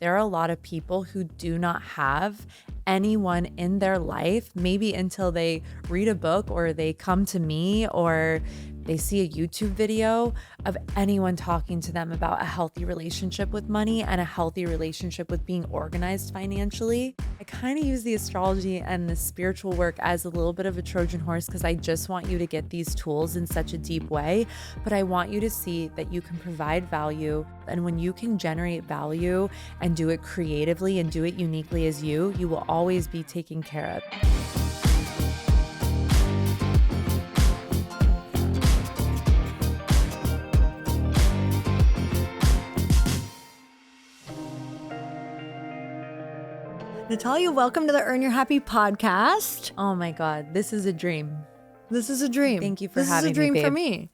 there are a lot of people who do not have anyone in their life, maybe until they read a book or they come to me or they see a YouTube video of anyone talking to them about a healthy relationship with money and a healthy relationship with being organized financially. I kind of use the astrology and the spiritual work as a little bit of a Trojan horse because I just want you to get these tools in such a deep way, but I want you to see that you can provide value. And when you can generate value and do it creatively and do it uniquely as you will always be taken care of. Natalia, welcome to the Earn Your Happy podcast. Oh my God, this is a dream. This is a dream. Thank you for having me, This is a dream babe. for me.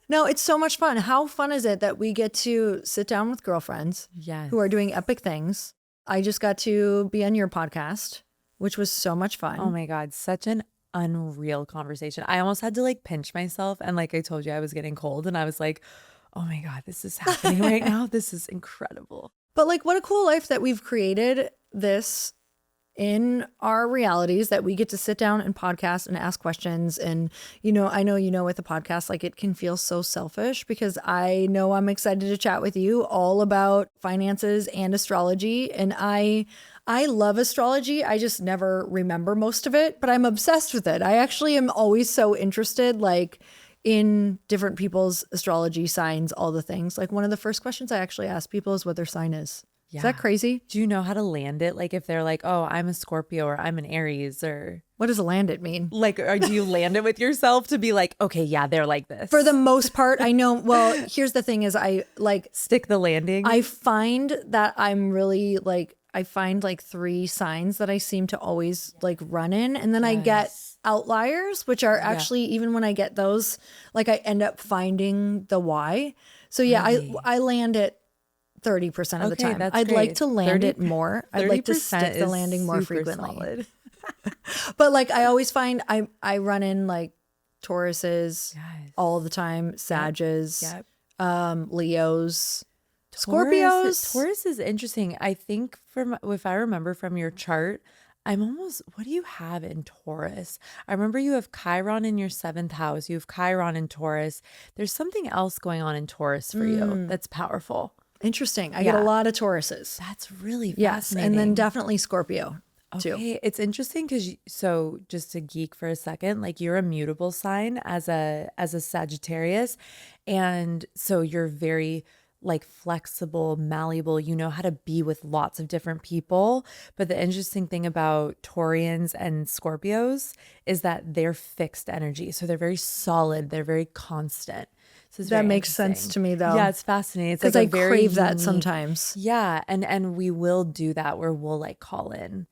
No, it's so much fun. How fun is it that we get to sit down with girlfriends who are doing epic things? I just got to be on your podcast, which was so much fun. Oh my God, such an unreal conversation. I almost had to like pinch myself. And like I told you, I was getting cold and I was like, oh my God, this is happening right now. This is incredible. But like, what a cool life that we've created this in our realities, that we get to sit down and podcast and ask questions. And, you know, I know, with the podcast, like it can feel so selfish because I know I'm excited to chat with you all about finances and astrology. And I love astrology. I just never remember most of it, but I'm obsessed with it. I actually am always so interested, like in different people's astrology signs, all the things. Like one of the first questions I actually ask people is what their sign is. Yeah. Is that crazy? Do you know how to land it? Like if they're like, oh, I'm a Scorpio or I'm an Aries, or what does land it mean? Like, or do you land it with yourself to be like, okay, yeah, they're like this? For the most part, I know. Well, here's the thing is I like stick the landing. I find that I'm really like, I find like 3 signs that I seem to always like run in. And then I get outliers, which are actually, even when I get those, like I end up finding the why. So yeah, really? I land it 30% of the time. I'd great. Like to land it more. I'd like to stick the landing more frequently. But like I always find I run in like Tauruses all the time, Sages, Leos, Scorpios. Taurus is interesting. I think if I remember from your chart, what do you have in Taurus? I remember you have Chiron in your 7th house. You have Chiron in Taurus. There's something else going on in Taurus for you that's powerful. Interesting. I get a lot of Tauruses. That's really fascinating. Yes, and then definitely Scorpio too. Okay, it's interesting because so just to geek for a second, like you're a mutable sign as a Sagittarius, and so you're very like flexible, malleable. You know how to be with lots of different people. But the interesting thing about Taurians and Scorpios is that they're fixed energy. So they're very solid. They're very constant. So that makes sense to me though. Yeah, it's fascinating. It's because like I crave that sometimes. Yeah. And we will do that where we'll like call in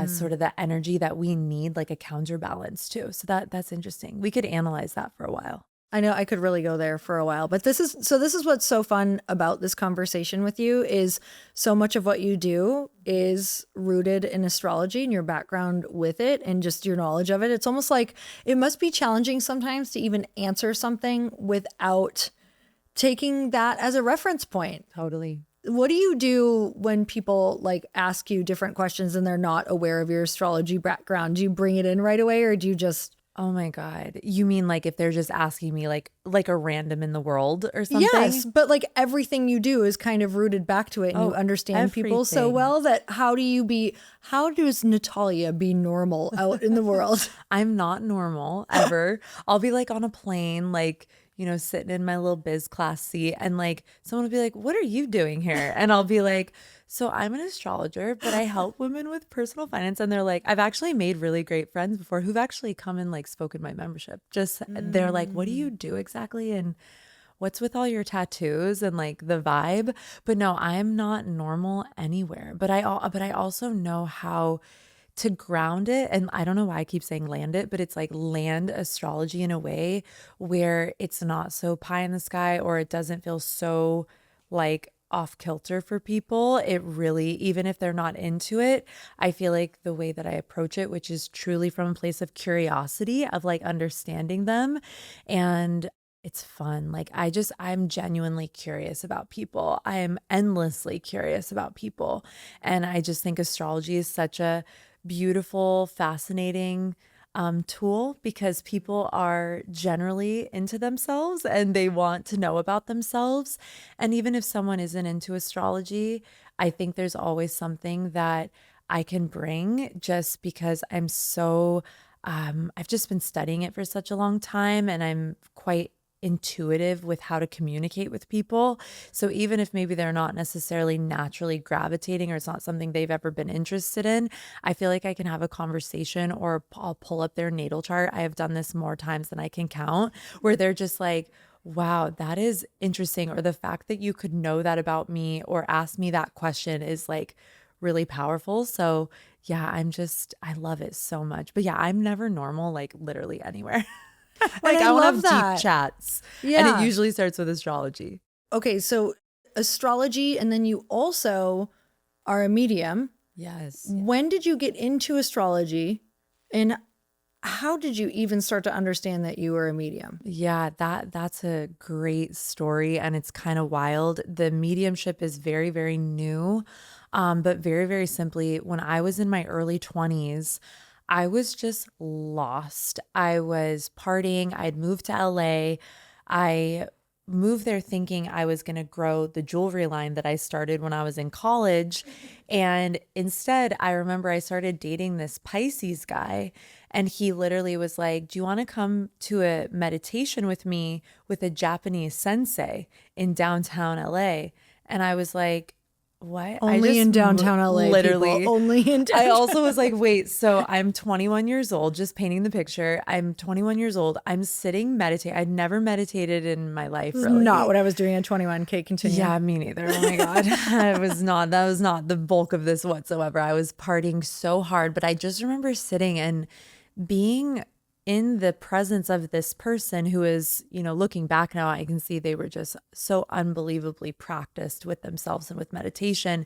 sort of the energy that we need, like a counterbalance too. So that's interesting. We could analyze that for a while. I know I could really go there for a while, but this is what's so fun about this conversation with you is so much of what you do is rooted in astrology and your background with it and just your knowledge of it. It's almost like it must be challenging sometimes to even answer something without taking that as a reference point. Totally. What do you do when people like ask you different questions and they're not aware of your astrology background? Do you bring it in right away or do you just... Oh my God. You mean like if they're just asking me like a random in the world or something? Yes, but like everything you do is kind of rooted back to it and you understand people so well that how does Natalia be normal out in the world? I'm not normal ever. I'll be like on a plane, like, sitting in my little biz class seat and like someone will be like, what are you doing here? And I'll be like, so I'm an astrologer, but I help women with personal finance. And they're like, I've actually made really great friends before who've actually come and like spoken my membership. They're like, what do you do exactly? And what's with all your tattoos and like the vibe? But no, I'm not normal anywhere. But I also know how to ground it. And I don't know why I keep saying land it, but it's like land astrology in a way where it's not so pie in the sky or it doesn't feel so like off kilter for people. It really, even if they're not into it, I feel like the way that I approach it, which is truly from a place of curiosity, of like understanding them. And it's fun. Like I'm genuinely curious about people. I am endlessly curious about people. And I just think astrology is such a beautiful, fascinating tool because people are generally into themselves and they want to know about themselves. And even if someone isn't into astrology, I think there's always something that I can bring just because I've just been studying it for such a long time and I'm quite intuitive with how to communicate with people. So even if maybe they're not necessarily naturally gravitating or it's not something they've ever been interested in, I feel like I can have a conversation or I'll pull up their natal chart. I have done this more times than I can count, where they're just like, wow, that is interesting. Or the fact that you could know that about me or ask me that question is like really powerful. So yeah, I love it so much. But yeah, I'm never normal, like literally anywhere. Like And I I want to love have deep that. chats. And it Yeah. usually starts with astrology. Okay, so astrology, and then you also are a medium. Yes. When did you get into astrology, and how did you even start to understand that you were a medium? Yeah, that's a great story and it's kind of wild. The mediumship is very, very new. But very, very simply, when I was in my early 20s, I was just lost. I was partying. I'd moved to LA. I moved there thinking I was going to grow the jewelry line that I started when I was in college. And instead, I remember I started dating this Pisces guy. And he literally was like, do you want to come to a meditation with me with a Japanese sensei in downtown LA? And I was like, what? Only in downtown LA, literally. people. Only in downtown. I also was like, wait, so I'm 21 years old, just painting the picture. I'm 21 years old. I'm sitting meditating. I'd never meditated in my life, This is really. not what I was doing at 21. Okay, continue. Yeah, me neither. Oh my God. That was not the bulk of this whatsoever. I was partying so hard, but I just remember sitting and being in the presence of this person who is, looking back now, I can see they were just so unbelievably practiced with themselves and with meditation.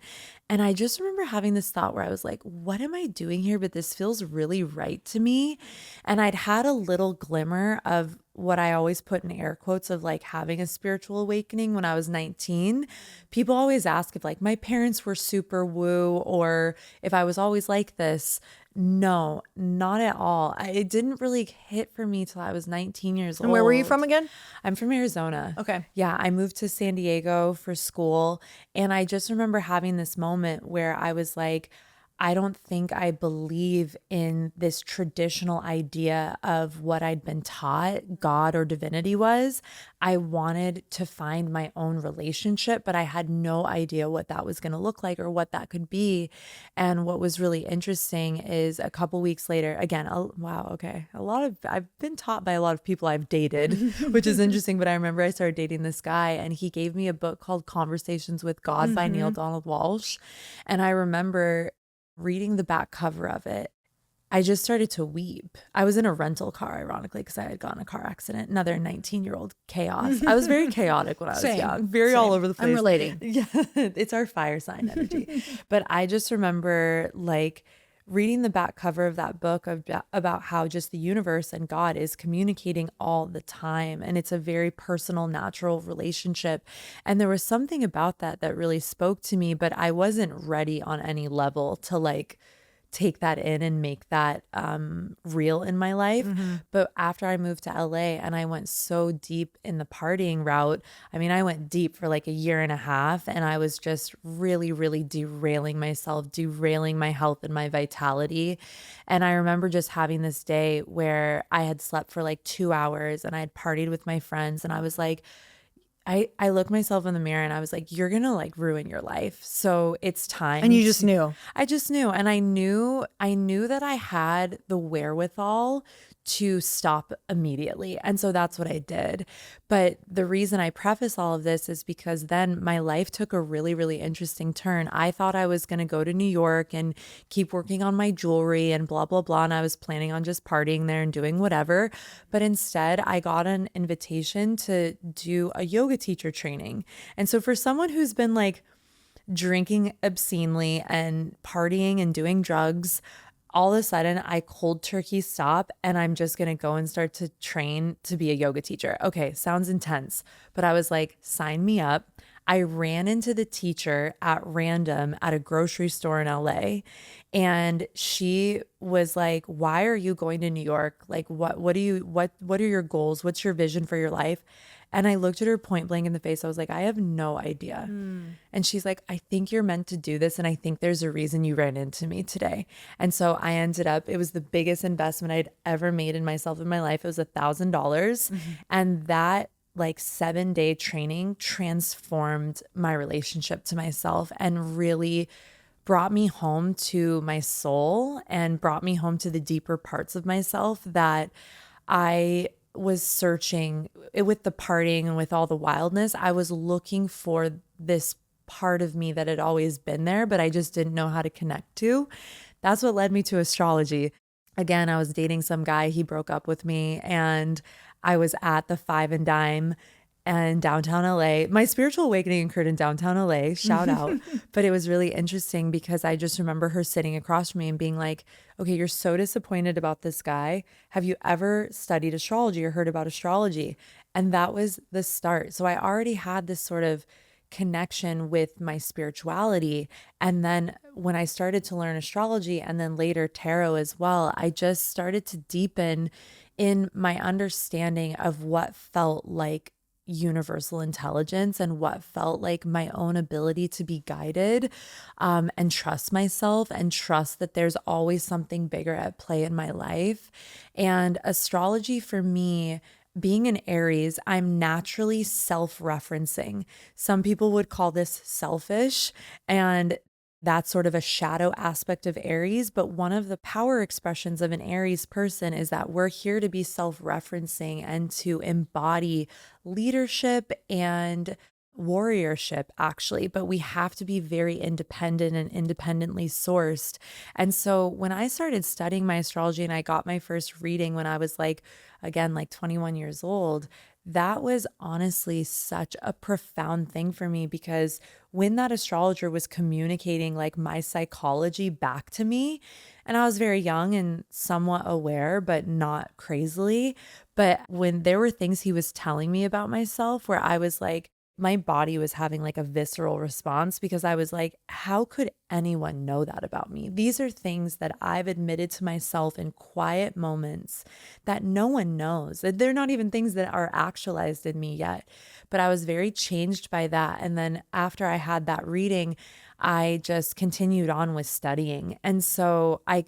And I just remember having this thought where I was like, what am I doing here? But this feels really right to me. And I'd had a little glimmer of what I always put in air quotes of like having a spiritual awakening when I was 19. People always ask if like my parents were super woo or if I was always like this. No, not at all. It didn't really hit for me till I was 19 years old. And where were you from again? I'm from Arizona. Okay. Yeah, I moved to San Diego for school. And I just remember having this moment where I was like, I don't think I believe in this traditional idea of what I'd been taught God or divinity was. I wanted to find my own relationship, but I had no idea what that was going to look like or what that could be. And what was really interesting is a couple weeks later, again, wow, okay, I've been taught by a lot of people I've dated, which is interesting. But I remember I started dating this guy and he gave me a book called Conversations with God by Neil Donald Walsh. And I remember reading the back cover of it, I just started to weep. I was in a rental car, ironically, because I had gotten in a car accident. Another 19-year-old chaos. I was very chaotic when I was young, very all over the place. I'm relating. Yeah, it's our fire sign energy. But I just remember like reading the back cover of that book about how just the universe and God is communicating all the time. And it's a very personal, natural relationship. And there was something about that that really spoke to me, but I wasn't ready on any level to like take that in and make that real in my life. But after I moved to LA and I went so deep in the partying route, I mean, I went deep for like a year and a half and I was just really, really derailing myself, derailing my health and my vitality. And I remember just having this day where I had slept for like 2 hours and I had partied with my friends and I was like, I looked myself in the mirror and I was like, you're going to like ruin your life. So it's time. And you just knew. I just knew. And I knew that I had the wherewithal to stop immediately. And so that's what I did. But the reason I preface all of this is because then my life took a really, really interesting turn. I thought I was going to go to New York and keep working on my jewelry and blah, blah, blah. And I was planning on just partying there and doing whatever. But instead, I got an invitation to do a yoga teacher training. And so for someone who's been like drinking obscenely and partying and doing drugs all of a sudden I cold turkey stop and I'm just going to go and start to train to be a yoga teacher. Okay, sounds intense, but I was like, sign me up. I ran into the teacher at random at a grocery store in LA, and she was like, "Why are you going to New York? Like what are your goals? What's your vision for your life?" And I looked at her point blank in the face. I was like, "I have no idea." And she's like, "I think you're meant to do this. And I think there's a reason you ran into me today." And so I ended up, it was the biggest investment I'd ever made in myself in my life. It was $1,000. And that like 7-day training transformed my relationship to myself and really brought me home to my soul and brought me home to the deeper parts of myself that I was searching with the partying and with all the wildness. I was looking for this part of me that had always been there, but I just didn't know how to connect to. That's what led me to astrology. Again, I was dating some guy, he broke up with me, and I was at the Five and Dime and downtown LA. My spiritual awakening occurred in downtown LA, shout out. But it was really interesting because I just remember her sitting across from me and being like, "Okay, you're so disappointed about this guy. Have you ever studied astrology or heard about astrology?" And that was the start. So I already had this sort of connection with my spirituality. And then when I started to learn astrology and then later tarot as well, I just started to deepen in my understanding of what felt like universal intelligence and what felt like my own ability to be guided, and trust myself and trust that there's always something bigger at play in my life. And astrology for me, being an Aries, I'm naturally self-referencing. Some people would call this selfish, and that's sort of a shadow aspect of Aries. But one of the power expressions of an Aries person is that we're here to be self-referencing and to embody leadership and warriorship, actually. But we have to be very independent and independently sourced. And so when I started studying my astrology and I got my first reading when I was like, again, like 21 years old, that was honestly such a profound thing for me, because when that astrologer was communicating like my psychology back to me, and I was very young and somewhat aware, but not crazily. But when there were things he was telling me about myself where I was like, my body was having like a visceral response, because I was like, how could anyone know that about me? These are things that I've admitted to myself in quiet moments that no one knows. They're not even things that are actualized in me yet. But I was very changed by that. And then after I had that reading, I just continued on with studying. And so I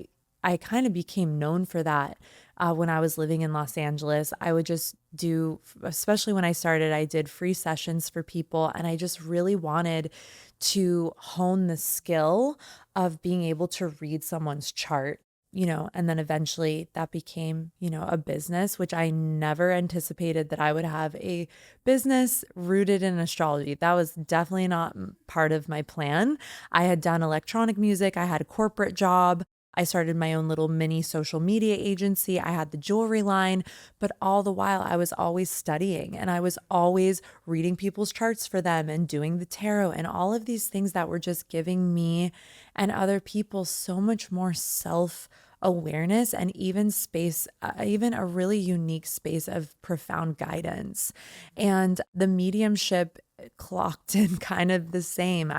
kind of became known for that. When I was living in Los Angeles, I would just do, especially when I started, I did free sessions for people. And I just really wanted to hone the skill of being able to read someone's chart, and then eventually that became, a business, which I never anticipated that I would have a business rooted in astrology. That was definitely not part of my plan. I had done electronic music, I had a corporate job. I started my own little mini social media agency. I had the jewelry line, but all the while I was always studying and I was always reading people's charts for them and doing the tarot and all of these things that were just giving me and other people so much more self-awareness and even space, even a really unique space of profound guidance. And the mediumship clocked in kind of the same.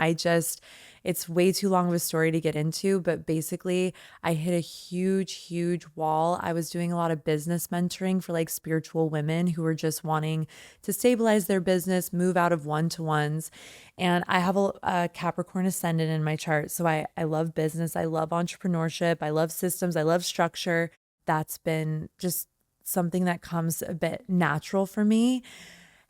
It's way too long of a story to get into, but basically I hit a huge, huge wall. I was doing a lot of business mentoring for like spiritual women who were just wanting to stabilize their business, move out of one-to-ones. And I have a Capricorn ascendant in my chart. So I love business. I love entrepreneurship. I love systems. I love structure. That's been just something that comes a bit natural for me.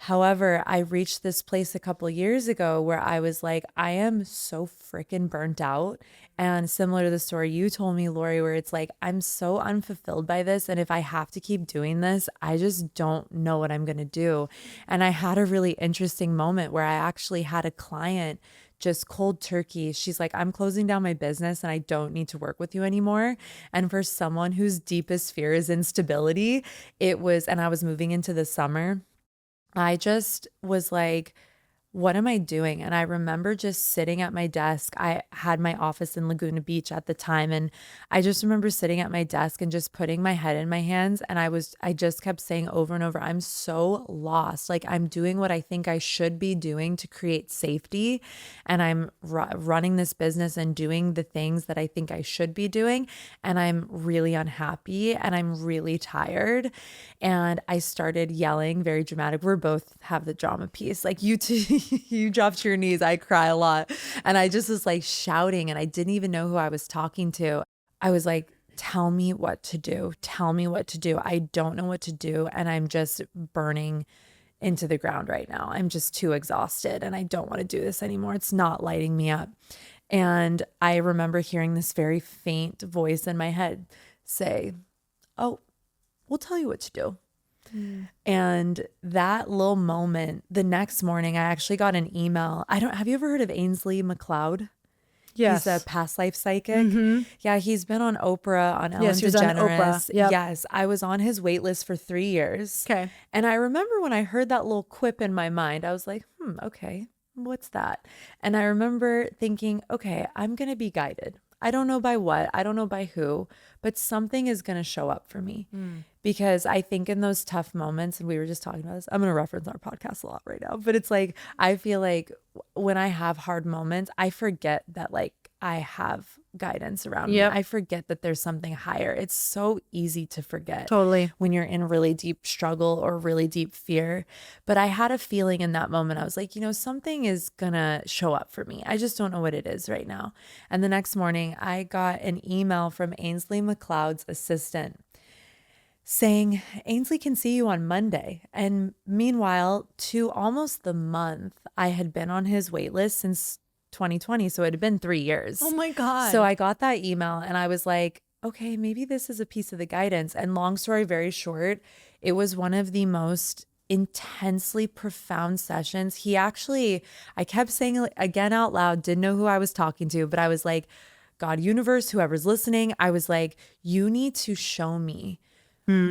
However, I reached this place a couple years ago where I was like, I am so freaking burnt out. And similar to the story you told me, Lori, where it's like, I'm so unfulfilled by this. And if I have to keep doing this, I just don't know what I'm going to do. And I had a really interesting moment where I actually had a client just cold turkey. She's like, I'm closing down my business and I don't need to work with you anymore. And for someone whose deepest fear is instability, and I was moving into the summer. I just was like, what am I doing? And I remember just sitting at my desk. I had my office in Laguna Beach at the time. And I just remember sitting at my desk and just putting my head in my hands. And I just kept saying over and over, I'm so lost. Like I'm doing what I think I should be doing to create safety. And I'm running this business and doing the things that I think I should be doing. And I'm really unhappy and I'm really tired. And I started yelling, very dramatic. We're both have the drama piece. Like you two, you drop to your knees. I cry a lot. And I just was like shouting and I didn't even know who I was talking to. I was like, tell me what to do. Tell me what to do. I don't know what to do. And I'm just burning into the ground right now. I'm just too exhausted and I don't want to do this anymore. It's not lighting me up. And I remember hearing this very faint voice in my head say, oh, we'll tell you what to do. And that little moment, the next morning, I actually got an email. Have you ever heard of Ainsley McLeod? Yes. He's a past life psychic. Yeah, he's been on Oprah, on Ellen Yes, he was on DeGeneres. Oprah. Yep. Yes, I was on his wait list for 3 years. Okay. And I remember when I heard that little quip in my mind, I was like, okay, what's that? And I remember thinking, okay, I'm going to be guided. I don't know by what, I don't know by who, but something is going to show up for me. Because I think in those tough moments, and we were just talking about this, I'm going to reference our podcast a lot right now, but it's like, I feel like when I have hard moments, I forget that like I have guidance around me. I forget that there's something higher. It's so easy to forget. Totally. When you're in really deep struggle or really deep fear. But I had a feeling in that moment, I was like, something is going to show up for me. I just don't know what it is right now. And the next morning, I got an email from Ainsley McLeod's assistant saying, Ainsley can see you on Monday. And meanwhile, to almost the month, I had been on his wait list since 2020. So it had been 3 years. Oh my God. So I got that email and I was like, okay, maybe this is a piece of the guidance. And long story very short, it was one of the most intensely profound sessions. I kept saying it again out loud, didn't know who I was talking to, but I was like, God, universe, whoever's listening, I was like, you need to show me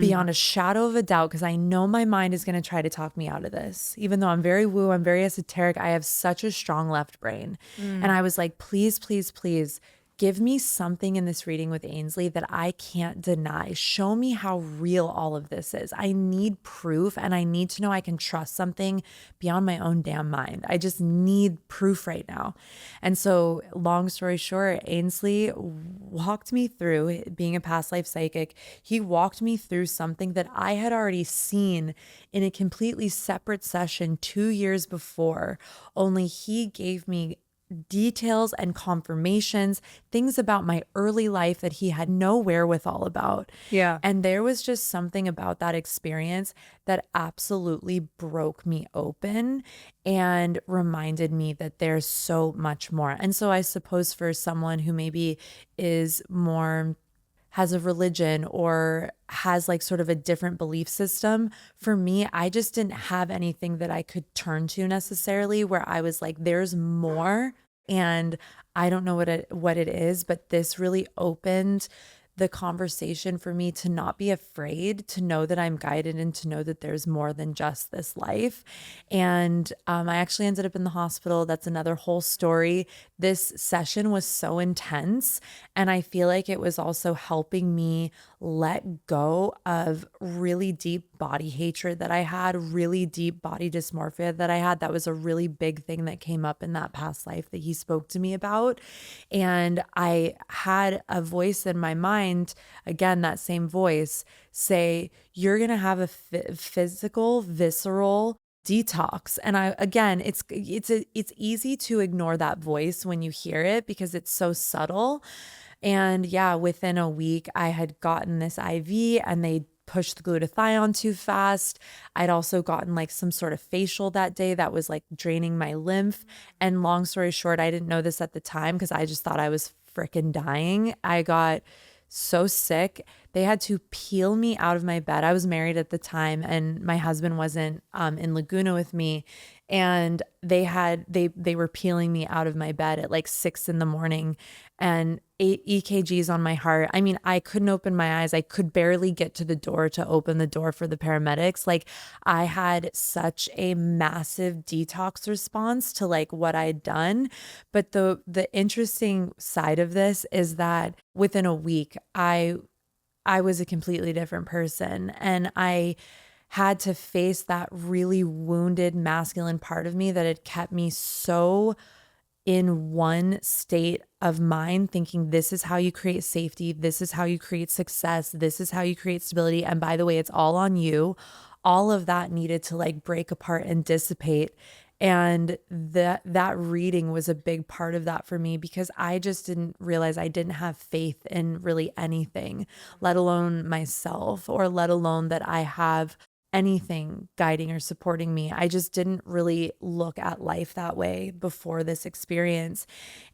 beyond a shadow of a doubt, because I know my mind is going to try to talk me out of this. Even though I'm very woo, I'm very esoteric, I have such a strong left brain. And I was like, please, please, please give me something in this reading with Ainsley that I can't deny. Show me how real all of this is. I need proof and I need to know I can trust something beyond my own damn mind. I just need proof right now. And so long story short, Ainsley walked me through, being a past life psychic, he walked me through something that I had already seen in a completely separate session 2 years before, only he gave me details and confirmations, things about my early life that he had no wherewithal about. Yeah. And there was just something about that experience that absolutely broke me open and reminded me that there's so much more. And so I suppose for someone who maybe is more has a religion or has like sort of a different belief system. For me, I just didn't have anything that I could turn to necessarily where I was like, there's more. And I don't know what it is, but this really opened the conversation for me to not be afraid, to know that I'm guided and to know that there's more than just this life. And I actually ended up in the hospital. That's another whole story. This session was so intense. And I feel like it was also helping me let go of really deep body hatred that I had, really deep body dysmorphia that I had. That was a really big thing that came up in that past life that he spoke to me about. And I had a voice in my mind, again, that same voice, say, you're going to have a physical, visceral detox. And it's easy to ignore that voice when you hear it because it's so subtle. And yeah, within a week, I had gotten this IV and they pushed the glutathione too fast. I'd also gotten like some sort of facial that day that was like draining my lymph. And long story short, I didn't know this at the time because I just thought I was freaking dying. I got so sick. They had to peel me out of my bed. I was married at the time and my husband wasn't in Laguna with me. and they were peeling me out of my bed at like 6 in the morning and 8 EKGs on my heart. I mean, I couldn't open my eyes. I could barely get to the door to open the door for the paramedics. Like I had such a massive detox response to like what I'd done. But the interesting side of this is that within a week, I was a completely different person, and I had to face that really wounded masculine part of me that had kept me so in one state of mind, thinking this is how you create safety, this is how you create success, this is how you create stability. And by the way, it's all on you. All of that needed to like break apart and dissipate. And that reading was a big part of that for me, because I just didn't realize I didn't have faith in really anything, let alone myself, or let alone that I have anything guiding or supporting me. I just didn't really look at life that way before this experience.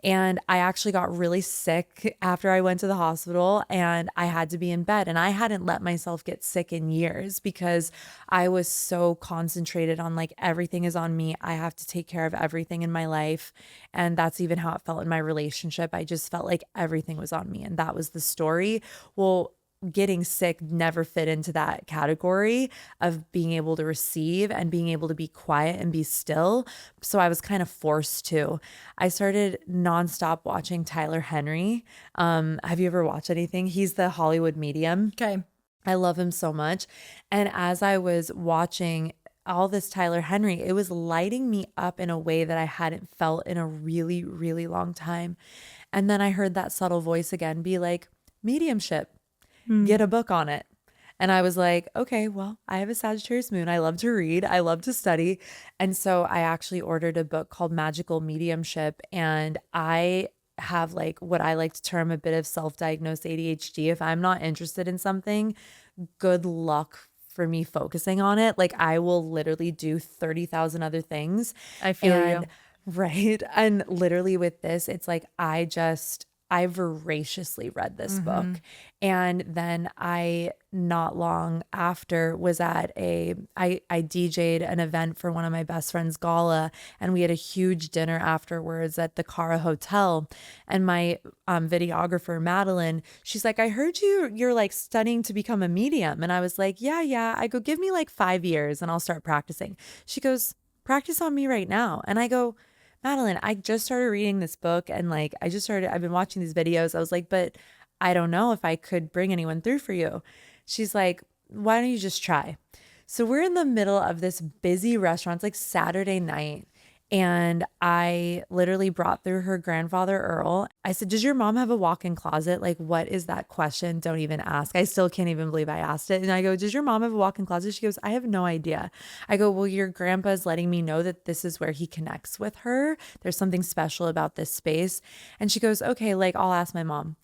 And I actually got really sick after I went to the hospital, and I had to be in bed. And I hadn't let myself get sick in years because I was so concentrated on like everything is on me. I have to take care of everything in my life. And that's even how it felt in my relationship. I just felt like everything was on me, and that was the story. Well, getting sick never fit into that category of being able to receive and being able to be quiet and be still. So I was kind of forced to. I started nonstop watching Tyler Henry. Have you ever watched anything? He's the Hollywood medium. Okay. I love him so much. And as I was watching all this Tyler Henry, it was lighting me up in a way that I hadn't felt in a really, really long time. And then I heard that subtle voice again be like, mediumship, get a book on it. And I was like, okay, well, I have a Sagittarius moon. I love to read. I love to study. And so I actually ordered a book called Magical Mediumship. And I have like what I like to term a bit of self-diagnosed ADHD. If I'm not interested in something, good luck for me focusing on it. Like I will literally do 30,000 other things. I feel you. Right. And literally with this, it's like I voraciously read this book. And then I, not long after, was at I DJ'd an event for one of my best friend's gala, and we had a huge dinner afterwards at the Cara Hotel. And my videographer, Madeline, she's like, I heard you're like studying to become a medium. And I was like, yeah. I go, give me like 5 years and I'll start practicing. She goes, practice on me right now. And I go, Madeline, I just started reading this book, and like I've been watching these videos. I was like, but I don't know if I could bring anyone through for you. She's like, why don't you just try? So we're in the middle of this busy restaurant. It's like Saturday night. And I literally brought through her grandfather, Earl. I said, does your mom have a walk-in closet? Like, what is that question? Don't even ask. I still can't even believe I asked it. And I go, does your mom have a walk-in closet? She goes, I have no idea. I go, well, your grandpa's letting me know that this is where he connects with her. There's something special about this space. And she goes, okay, like I'll ask my mom.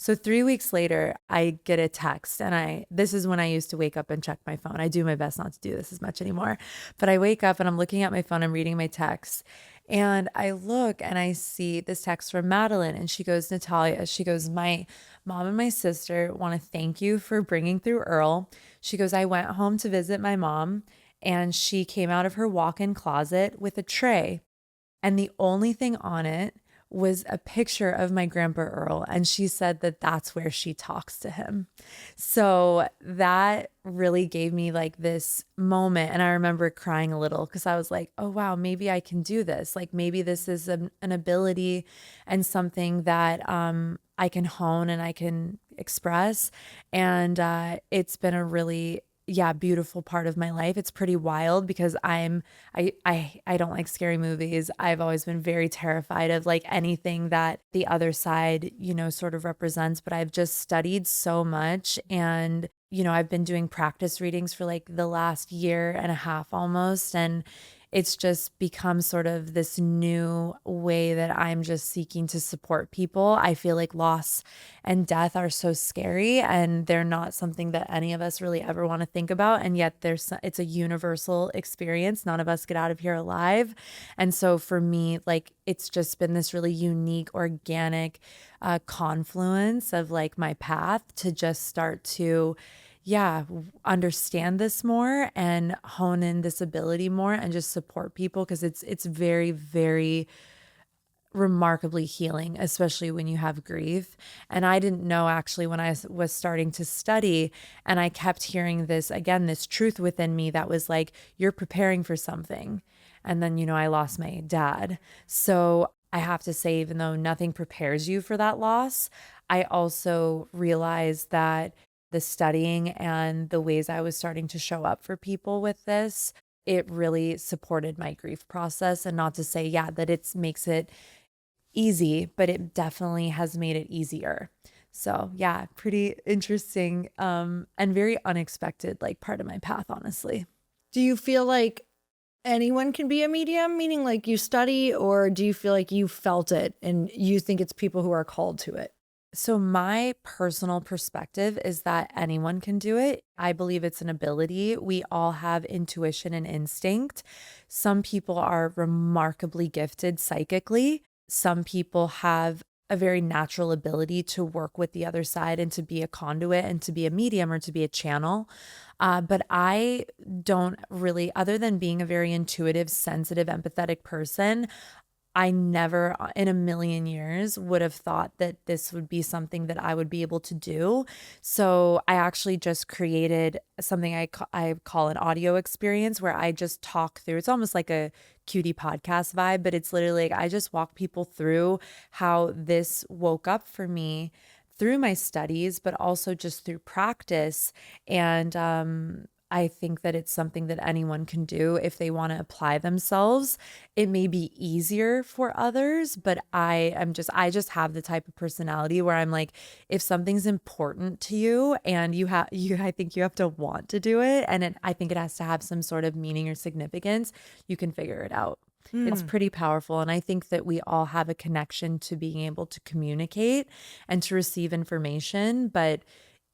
So 3 weeks later, I get a text, and this is when I used to wake up and check my phone. I do my best not to do this as much anymore, but I wake up and I'm looking at my phone, I'm reading my texts, and I look and I see this text from Madeline, and she goes, Natalia, she goes, my mom and my sister want to thank you for bringing through Earl. She goes, I went home to visit my mom, and she came out of her walk-in closet with a tray, and the only thing on it was a picture of my grandpa Earl. And she said that that's where she talks to him. So that really gave me like this moment. And I remember crying a little because I was like, oh, wow, maybe I can do this. Like maybe this is an ability and something that I can hone and I can express. And it's been a really beautiful part of my life. It's pretty wild because I don't like scary movies. I've always been very terrified of like anything that the other side, sort of represents, but I've just studied so much, and I've been doing practice readings for like the last year and a half almost, and it's just become sort of this new way that I'm just seeking to support people. I feel like loss and death are so scary, and they're not something that any of us really ever want to think about. And yet it's a universal experience. None of us get out of here alive. And so for me, like, it's just been this really unique, organic confluence of like my path to just start to understand this more and hone in this ability more and just support people, because it's very, very remarkably healing, especially when you have grief. And I didn't know, actually, when I was starting to study, and I kept hearing this, again, this truth within me that was like, you're preparing for something. And then, I lost my dad. So I have to say, even though nothing prepares you for that loss, I also realized that the studying and the ways I was starting to show up for people with this, it really supported my grief process. And not to say, that it makes it easy, but it definitely has made it easier. So pretty interesting, and very unexpected, like, part of my path, honestly. Do you feel like anyone can be a medium, meaning like you study, or do you feel like you felt it and you think it's people who are called to it? So my personal perspective is that anyone can do it. I believe it's an ability. We all have intuition and instinct. Some people are remarkably gifted psychically. Some people have a very natural ability to work with the other side and to be a conduit and to be a medium or to be a channel. But I don't really, other than being a very intuitive, sensitive, empathetic person, I never in a million years would have thought that this would be something that I would be able to do. So I actually just created something I call an audio experience, where I just talk through. It's almost like a cutie podcast vibe, but it's literally like I just walk people through how this woke up for me through my studies, but also just through practice. And I think that it's something that anyone can do if they want to apply themselves. It may be easier for others, but I just have the type of personality where I'm like, if something's important to you and I think you have to want to do it, and I think it has to have some sort of meaning or significance, you can figure it out. It's pretty powerful. And I think that we all have a connection to being able to communicate and to receive information, but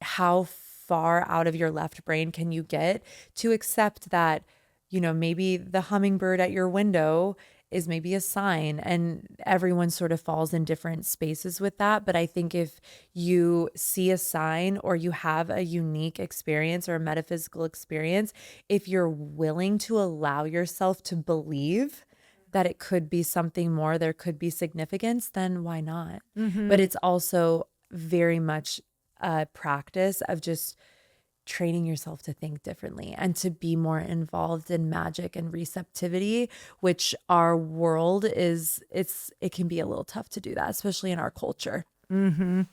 how far out of your left brain can you get to accept that, maybe the hummingbird at your window is maybe a sign, and everyone sort of falls in different spaces with that. But I think if you see a sign or you have a unique experience or a metaphysical experience, if you're willing to allow yourself to believe that it could be something more, there could be significance, then why not? But it's also very much a practice of just training yourself to think differently and to be more involved in magic and receptivity, which our world it can be a little tough to do that, especially in our culture. Yeah,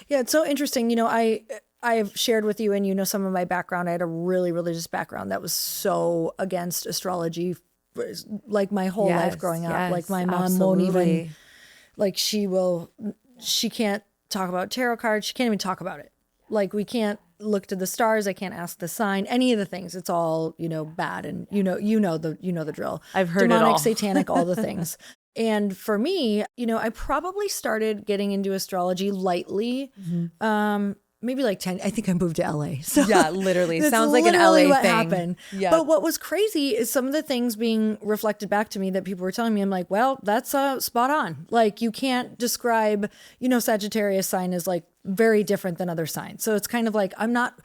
it's so interesting. I've shared with you, and some of my background. I had a really religious background that was so against astrology, like my whole life growing up. Like my mom won't even, like she can't talk about tarot cards. She can't even talk about it. Like we can't look to the stars. I can't ask the sign, any of the things. It's all, bad. And the drill. I've heard demonic, it all. satanic, all the things. And for me, I probably started getting into astrology lightly. Maybe like 10, I think I moved to LA. So Yeah, literally. that's Sounds like an literally LA what thing. happened. Yeah. But what was crazy is some of the things being reflected back to me that people were telling me. I'm like, well, that's spot on. Like you can't describe, Sagittarius sign is like very different than other signs. So it's kind of like, I'm not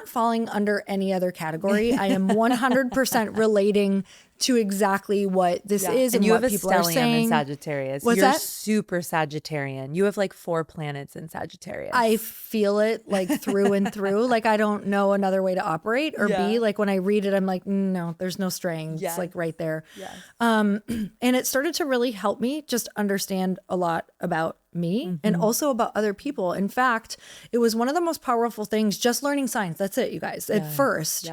falling under any other category. I am 100% relating to exactly what this is and you what have a people are stellium saying. in Sagittarius. What's You're that? super Sagittarian. You have like 4 planets in Sagittarius. I feel it like through and through. Like I don't know another way to operate or be like when I read it, I'm like, no, there's no strings. It's like right there. Yes. And it started to really help me just understand a lot about me and also about other people. In fact, it was one of the most powerful things, just learning signs. That's it, you guys. At first,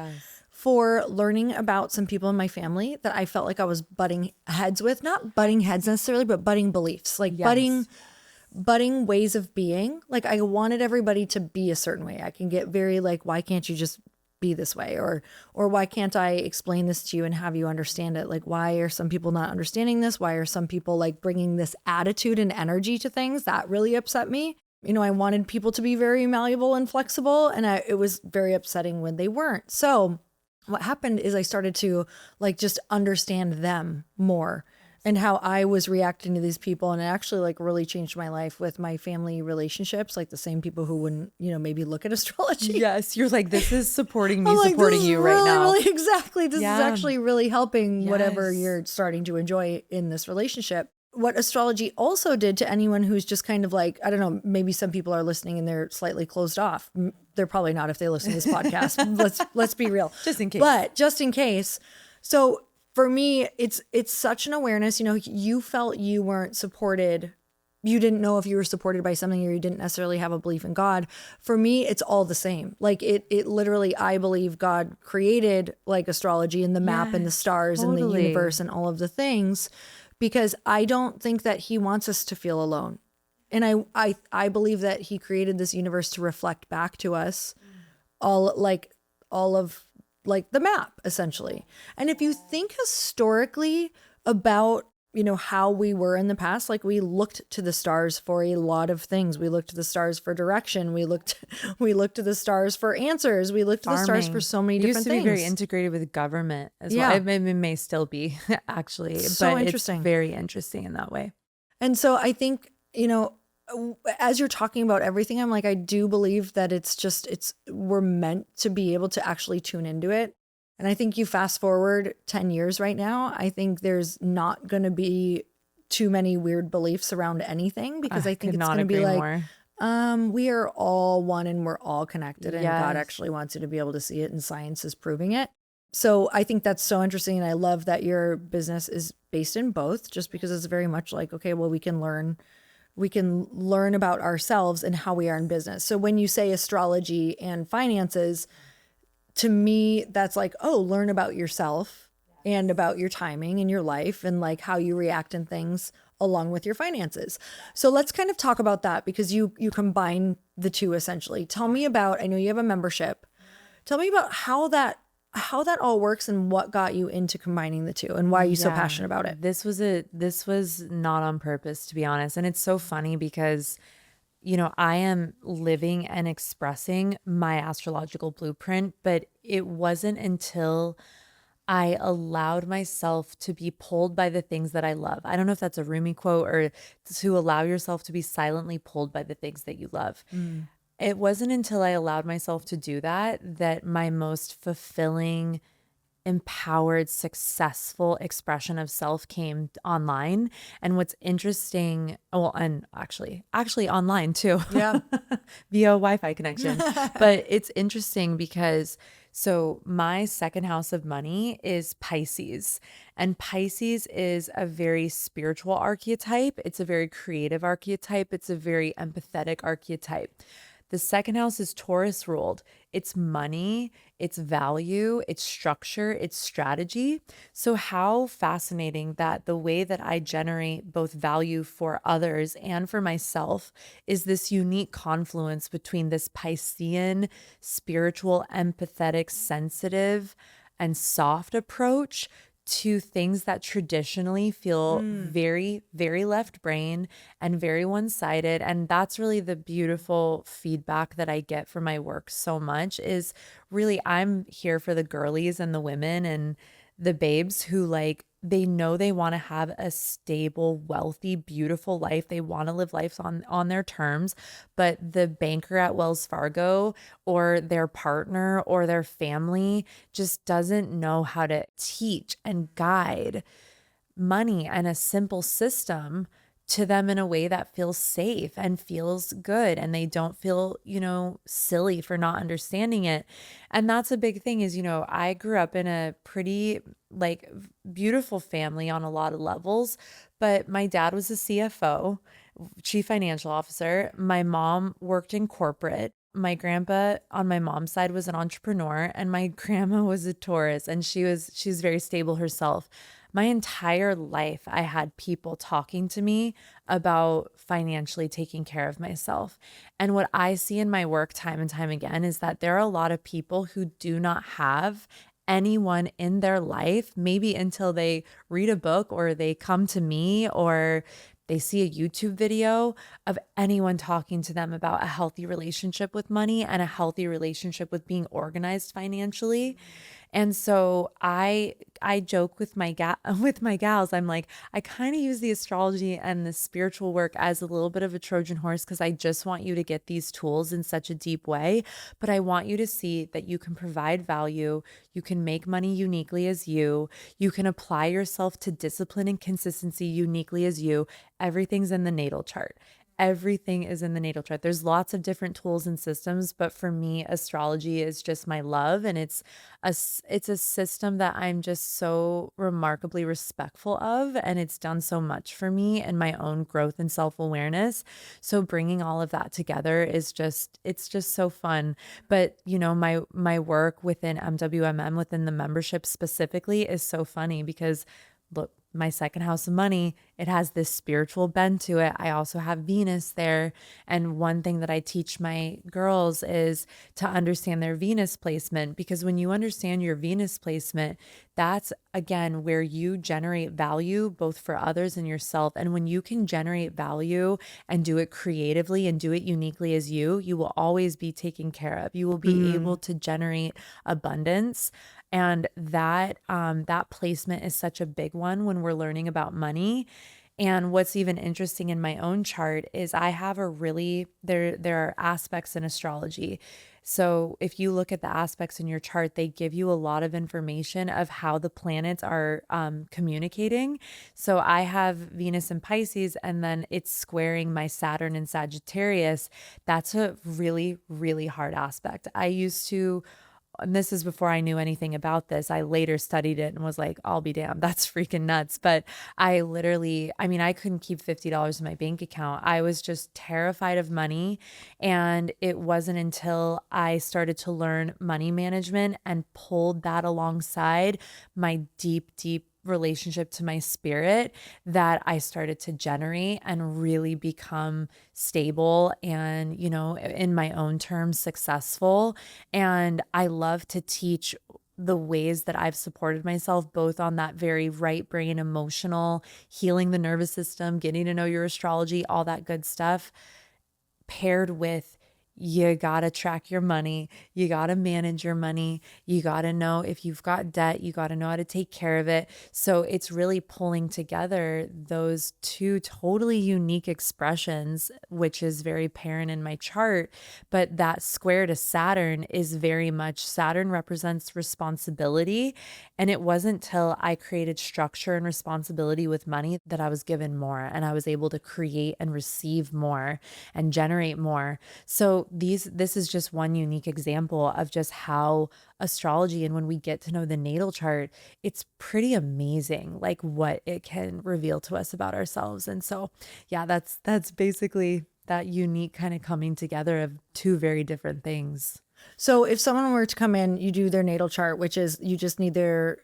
for learning about some people in my family that I felt like I was butting heads with, not butting heads necessarily, but butting beliefs, like budding ways of being. Like I wanted everybody to be a certain way. I can get very like, why can't you just be this way? Or why can't I explain this to you and have you understand it? Like, why are some people not understanding this? Why are some people like bringing this attitude and energy to things? That really upset me. I wanted people to be very malleable and flexible, and it was very upsetting when they weren't. So what happened is I started to like just understand them more. and how I was reacting to these people. And it actually like really changed my life with my family relationships, like the same people who wouldn't, maybe look at astrology. Yes. You're like, this is supporting me, I'm like, supporting this is you right really, now. really exactly. This is actually really helping whatever Yes. you're starting to enjoy in this relationship. What astrology also did to anyone who's just kind of like, I don't know, maybe some people are listening and they're slightly closed off. They're probably not if they listen to this podcast. Let's be real. Just in case. But just in case. So for me, it's such an awareness. You felt you weren't supported. You didn't know if you were supported by something, or you didn't necessarily have a belief in God. For me, it's all the same. Like it literally, I believe God created like astrology and the map and the stars and the universe and all of the things, because I don't think that he wants us to feel alone. And I believe that he created this universe to reflect back to us all of like the map, essentially. And if you think historically about, how we were in the past, like we looked to the stars for a lot of things. We looked to the stars for direction. We looked to the stars for answers. We looked to the stars for so many different things. It used to be very integrated with government as well. It may still be actually, so but interesting. It's very interesting in that way. And so I think, as you're talking about everything, I'm like, I do believe that we're meant to be able to actually tune into it. And I think you fast forward 10 years right now, I think there's not going to be too many weird beliefs around anything, because I think it's going to be like, we are all one and we're all connected, and God actually wants you to be able to see it, and science is proving it. So I think that's so interesting. And I love that your business is based in both, just because it's very much like, okay, well, we can learn about ourselves and how we are in business. So when you say astrology and finances, to me, that's like, oh, learn about yourself and about your timing in your life and like how you react in things along with your finances. So let's kind of talk about that, because you combine the two essentially. Tell me about, I know you have a membership. Tell me about how that all works and what got you into combining the two and why are you so passionate about it? This was not on purpose, to be honest. And it's so funny because, I am living and expressing my astrological blueprint, but it wasn't until I allowed myself to be pulled by the things that I love. I don't know if that's a Rumi quote, or to allow yourself to be silently pulled by the things that you love. It wasn't until I allowed myself to do that my most fulfilling, empowered, successful expression of self came online. And what's interesting, and actually online too. Yeah. Via Wi-Fi connection. But it's interesting because my second house of money is Pisces, and Pisces is a very spiritual archetype. It's a very creative archetype. It's a very empathetic archetype. The second house is Taurus ruled. It's money, it's value, it's structure, it's strategy. So how fascinating that the way that I generate both value for others and for myself is this unique confluence between this Piscean, spiritual, empathetic, sensitive, and soft approach to things that traditionally feel very, very left brain and very one-sided. And that's really the beautiful feedback that I get from my work so much, is really I'm here for the girlies and the women and the babes who they know they want to have a stable, wealthy, beautiful life. They want to live life on their terms, but the banker at Wells Fargo or their partner or their family just doesn't know how to teach and guide money and a simple system to them in a way that feels safe and feels good, and they don't feel, silly for not understanding it. And that's a big thing is, I grew up in a pretty beautiful family on a lot of levels, but my dad was a CFO, chief financial officer. My mom worked in corporate. My grandpa on my mom's side was an entrepreneur, and my grandma was a Taurus, and she was very stable herself. My entire life, I had people talking to me about financially taking care of myself. And what I see in my work time and time again is that there are a lot of people who do not have anyone in their life, maybe until they read a book or they come to me or they see a YouTube video of anyone talking to them about a healthy relationship with money and a healthy relationship with being organized financially. And so I joke with my with my gals. I'm like, I kind of use the astrology and the spiritual work as a little bit of a Trojan horse because I just want you to get these tools in such a deep way, but I want you to see that you can provide value, you can make money uniquely as you can apply yourself to discipline and consistency uniquely as you. Everything's in the natal chart. Everything is in the natal chart. There's lots of different tools and systems, but for me, astrology is just my love, and it's a system that I'm just so remarkably respectful of, and it's done so much for me and my own growth and self-awareness. So bringing all of that together is just it's just so fun. But, my work within MWMM, within the membership specifically, is so funny because look, my second house of money, it has this spiritual bend to it. I also have Venus there. And one thing that I teach my girls is to understand their Venus placement, because when you understand your Venus placement, that's again where you generate value both for others and yourself. And when you can generate value and do it creatively and do it uniquely as you will always be taken care of. You will be able to generate abundance. And that placement is such a big one when we're learning about money. And what's even interesting in my own chart is I have a really there are aspects in astrology. So if you look at the aspects in your chart, they give you a lot of information of how the planets are communicating. So I have Venus in Pisces, and then it's squaring my Saturn in Sagittarius. That's a really, really hard aspect. I used to, and this is before I knew anything about this. I later studied it and was like, I'll be damned, that's freaking nuts. But I couldn't keep $50 in my bank account. I was just terrified of money. And it wasn't until I started to learn money management and pulled that alongside my deep, deep relationship to my spirit that I started to generate and really become stable and, in my own terms, successful. And I love to teach the ways that I've supported myself, both on that very right brain, emotional, healing the nervous system, getting to know your astrology, all that good stuff, paired with you gotta track your money, you gotta manage your money, you gotta know if you've got debt, you gotta know how to take care of it. So it's really pulling together those two totally unique expressions, which is very apparent in my chart. But that square to Saturn is very much Saturn represents responsibility. And it wasn't till I created structure and responsibility with money that I was given more and I was able to create and receive more and generate more. So this is just one unique example of just how astrology, and when we get to know the natal chart, it's pretty amazing like what it can reveal to us about ourselves. And so yeah, that's basically that unique kind of coming together of two very different things. So if someone were to come in, you do their natal chart, which is you just need their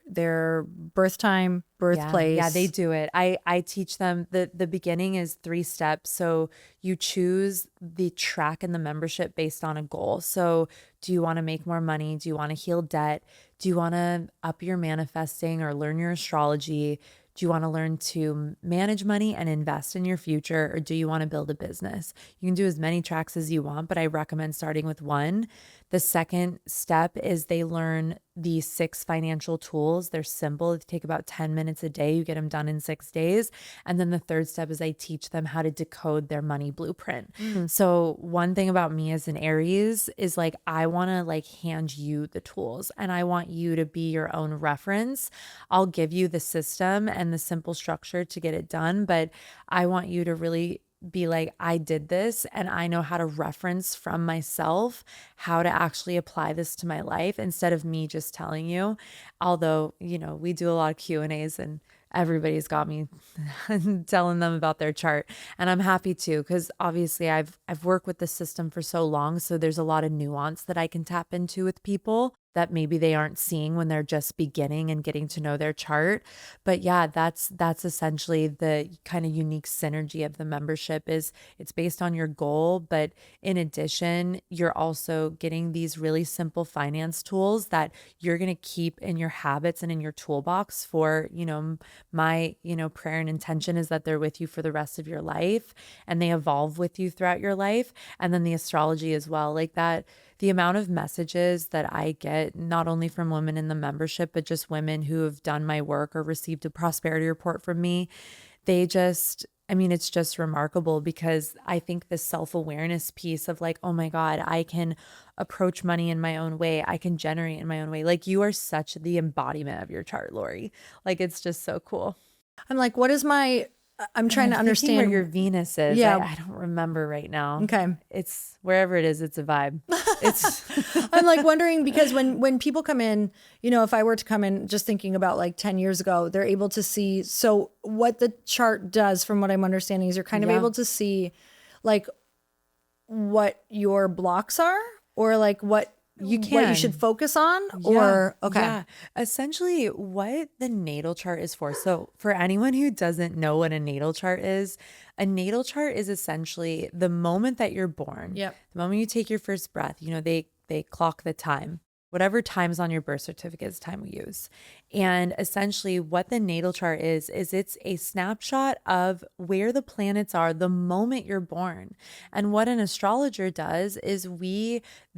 birth time, Yeah, they birthplace. do it. I teach them the beginning is 3 steps. So you choose the track and the membership based on a goal. So do you want to make more money? Do you want to heal debt? Do you want to up your manifesting or learn your astrology? Do you want to learn to manage money and invest in your future, or do you want to build a business? You can do as many tracks as you want, but I recommend starting with one. The second step is they learn the 6 financial tools. They're simple. They take about 10 minutes a day. You get them done in 6 days. And then the third step is I teach them how to decode their money blueprint. So one thing about me as an Aries is like, I want to like hand you the tools and I want you to be your own reference. I'll give you the system and the simple structure to get it done, but I want you to really be like, I did this and I know how to reference from myself how to actually apply this to my life instead of me just telling you. Although, we do a lot of Q&As and everybody's got me telling them about their chart, and I'm happy to, because obviously I've worked with the system for so long, so there's a lot of nuance that I can tap into with people that maybe they aren't seeing when they're just beginning and getting to know their chart. But yeah, that's essentially the kind of unique synergy of the membership is it's based on your goal, but in addition, you're also getting these really simple finance tools that you're going to keep in your habits and in your toolbox for, my, prayer and intention is that they're with you for the rest of your life and they evolve with you throughout your life. And then the astrology as well, like that the amount of messages that I get, not only from women in the membership, but just women who have done my work or received a prosperity report from me, they just, I mean, it's just remarkable because I think the self-awareness piece of like, oh my God, I can approach money in my own way. I can generate in my own way. Like you are such the embodiment of your chart, Lori. Like it's just so cool. I'm like, what is my, I'm trying to I'm thinking where understand. your Venus is. Yeah. I don't remember right now. Okay. It's wherever it is, it's a vibe. It's I'm like wondering because when people come in, you know, if I were to come in just thinking about like 10 years ago, they're able to see. So what the chart does from what I'm understanding is you're kind of able to see like what your blocks are or like what you should focus on or okay. Yeah. Essentially what the natal chart is for. So for anyone who doesn't know what a natal chart is essentially the moment that you're born. Yep. The moment you take your first breath, you know, they clock the time. Whatever time's on your birth certificate is time we use. And essentially what the natal chart is it's a snapshot of where the planets are the moment you're born. And what an astrologer does is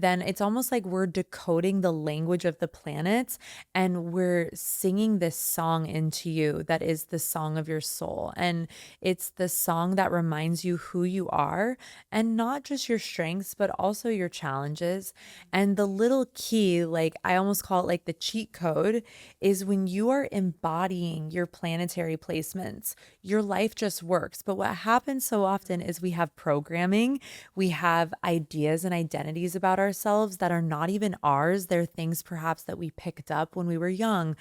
it's almost like we're decoding the language of the planets and we're singing this song into you that is the song of your soul. And it's the song that reminds you who you are and not just your strengths, but also your challenges. And the little key, like I almost call it like the cheat code, is when you are embodying your planetary placements, your life just works. But what happens so often is we have programming, we have ideas and identities about ourselves that are not even ours. They're things perhaps that we picked up when we were young.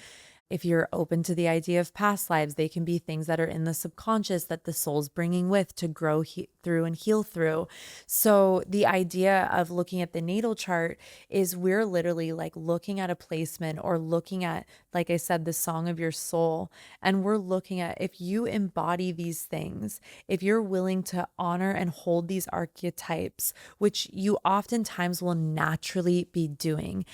If you're open to the idea of past lives, they can be things that are in the subconscious that the soul's bringing with to grow through and heal through. So the idea of looking at the natal chart is we're literally like looking at a placement or looking at, like I said, the song of your soul. And we're looking at if you embody these things, if you're willing to honor and hold these archetypes, which you oftentimes will naturally be doing.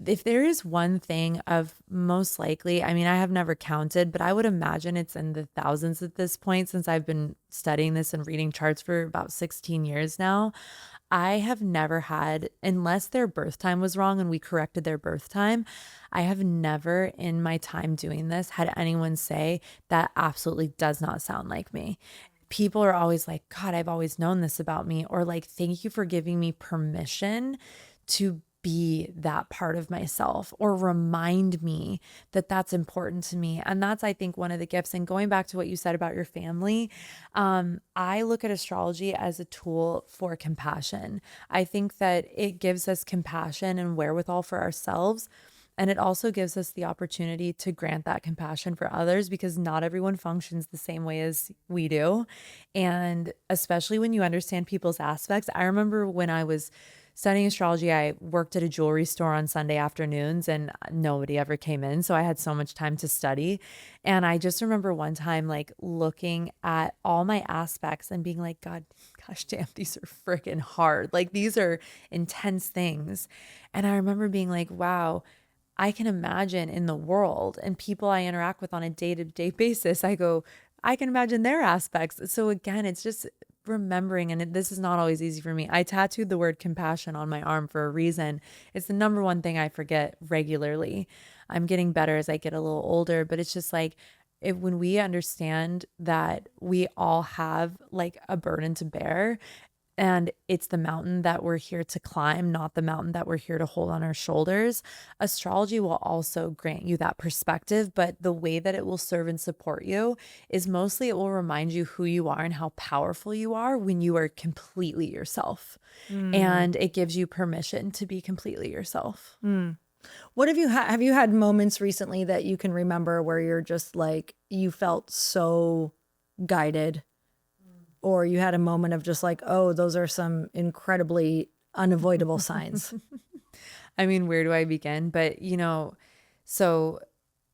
If there is one thing of most likely, I mean, I have never counted, but I would imagine it's in the thousands at this point since I've been studying this and reading charts for about 16 years now. I have never had, unless their birth time was wrong and we corrected their birth time, I have never in my time doing this had anyone say that absolutely does not sound like me. People are always like, God, I've always known this about me, or like, thank you for giving me permission to be that part of myself or remind me that that's important to me. And that's, I think, one of the gifts. And going back to what you said about your family, I look at astrology as a tool for compassion. I think that it gives us compassion and wherewithal for ourselves. And it also gives us the opportunity to grant that compassion for others because not everyone functions the same way as we do. And especially when you understand people's aspects. I remember when I was studying astrology, I worked at a jewelry store on Sunday afternoons and nobody ever came in. So I had so much time to study. And I just remember one time like looking at all my aspects and being like, gosh damn, these are freaking hard. Like these are intense things. And I remember being like, wow, I can imagine in the world and people I interact with on a day-to-day basis, I can imagine their aspects. So again, it's just remembering, and this is not always easy for me. I tattooed the word compassion on my arm for a reason. It's the number one thing I forget regularly. I'm getting better as I get a little older, but it's just like when we understand that we all have like a burden to bear, and it's the mountain that we're here to climb, not the mountain that we're here to hold on our shoulders. Astrology will also grant you that perspective, but the way that it will serve and support you is mostly it will remind you who you are and how powerful you are when you are completely yourself. And it gives you permission to be completely yourself. What have you had moments recently that you can remember where you're just like, you felt so guided? Or you had a moment of just like, oh, those are some incredibly unavoidable signs. I mean, where do I begin? But, so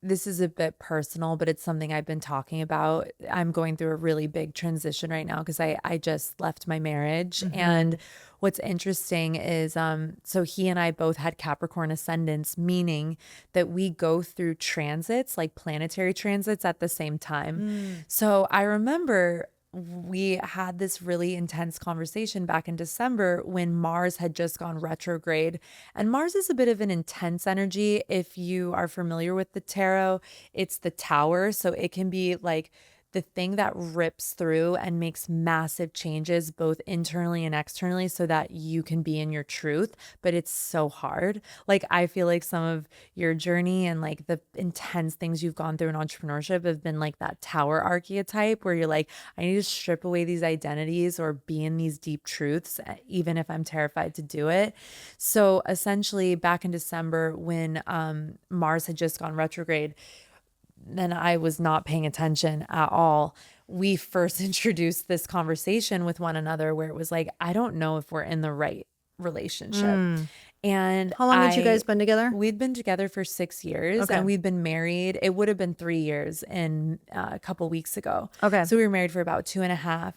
this is a bit personal, but it's something I've been talking about. I'm going through a really big transition right now because I just left my marriage. And what's interesting is, so he and I both had Capricorn ascendants, meaning that we go through transits, like planetary transits at the same time. So I remember we had this really intense conversation back in December when Mars had just gone retrograde. And Mars is a bit of an intense energy. If you are familiar with the tarot, it's the tower. So it can be like the thing that rips through and makes massive changes both internally and externally so that you can be in your truth. But it's so hard. Like, I feel like some of your journey and like the intense things you've gone through in entrepreneurship have been like that tower archetype where you're like, I need to strip away these identities or be in these deep truths, even if I'm terrified to do it. So essentially, back in December, when Mars had just gone retrograde, and I was not paying attention at all, we first introduced this conversation with one another where it was like, I don't know if we're in the right relationship. And How long had you guys been together? we'd been together for 6 years Okay. and we'd been married. It would have been 3 years in a couple weeks ago. Okay. So we were married for about 2.5.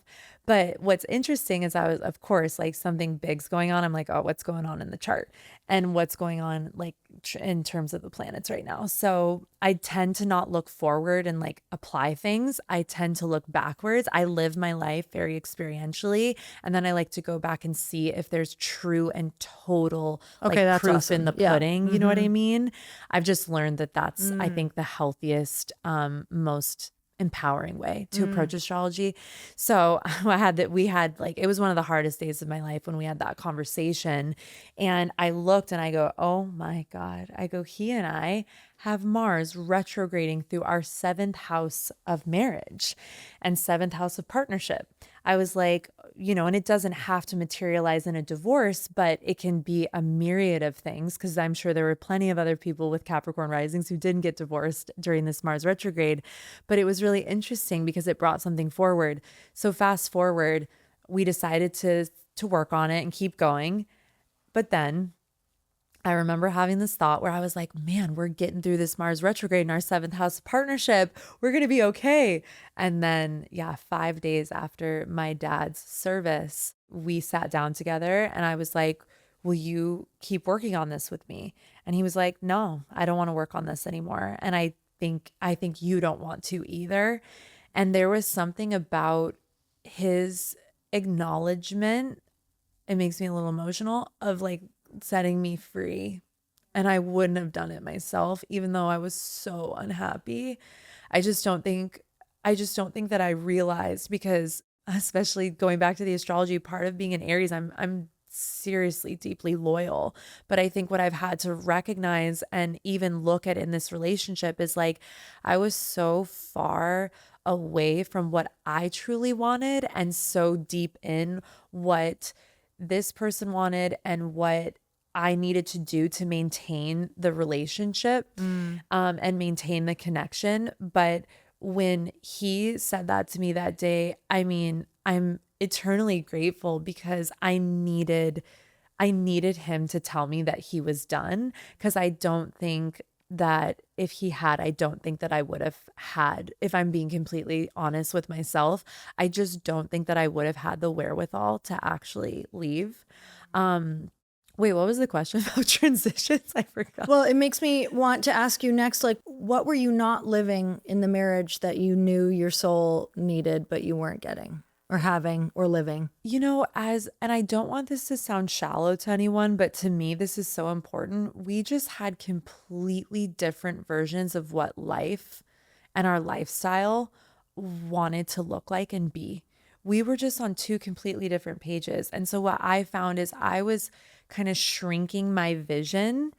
But what's interesting is I was, of course, like something big's going on. I'm like, oh, what's going on in the chart and what's going on like in terms of the planets right now. So I tend to not look forward and like apply things. I tend to look backwards. I live my life very experientially. And then I like to go back and see if there's true and total Okay, like that's proof awesome. in the Yeah. pudding. You know what I mean? I've just learned that that's, I think, the healthiest, most empowering way to approach astrology. So we had like, it was one of the hardest days of my life when we had that conversation. And I looked and I go, oh my God. I go, he and I have Mars retrograding through our 7th house of marriage and 7th house of partnership. I was like, and it doesn't have to materialize in a divorce, but it can be a myriad of things, because I'm sure there were plenty of other people with Capricorn risings who didn't get divorced during this Mars retrograde. But it was really interesting because it brought something forward. So fast forward, we decided to work on it and keep going. But then I remember having this thought where I was like, man, we're getting through this Mars retrograde in our 7th house partnership. We're going to be okay. And then, 5 days after my dad's service, we sat down together and I was like, will you keep working on this with me? And he was like, no, I don't want to work on this anymore. And I think you don't want to either. And there was something about his acknowledgement, it makes me a little emotional, of like setting me free. And I wouldn't have done it myself, even though I was so unhappy. I just don't think that I realized, because especially going back to the astrology part of being an Aries, I'm seriously deeply loyal. But I think what I've had to recognize and even look at in this relationship is like, I was so far away from what I truly wanted and so deep in what this person wanted and what I needed to do to maintain the relationship, and maintain the connection. But when he said that to me that day, I mean, I'm eternally grateful, because I needed him to tell me that he was done, because I don't think that if he had, I don't think that I would have had, if I'm being completely honest with myself, I just don't think that I would have had the wherewithal to actually leave. Wait, what was the question about transitions? I forgot. Well, it makes me want to ask you next, like, what were you not living in the marriage that you knew your soul needed, but you weren't getting or having or living? And I don't want this to sound shallow to anyone, but to me, this is so important. We just had completely different versions of what life and our lifestyle wanted to look like and be. We were just on 2 completely different pages. And so what I found is I was kind of shrinking my vision.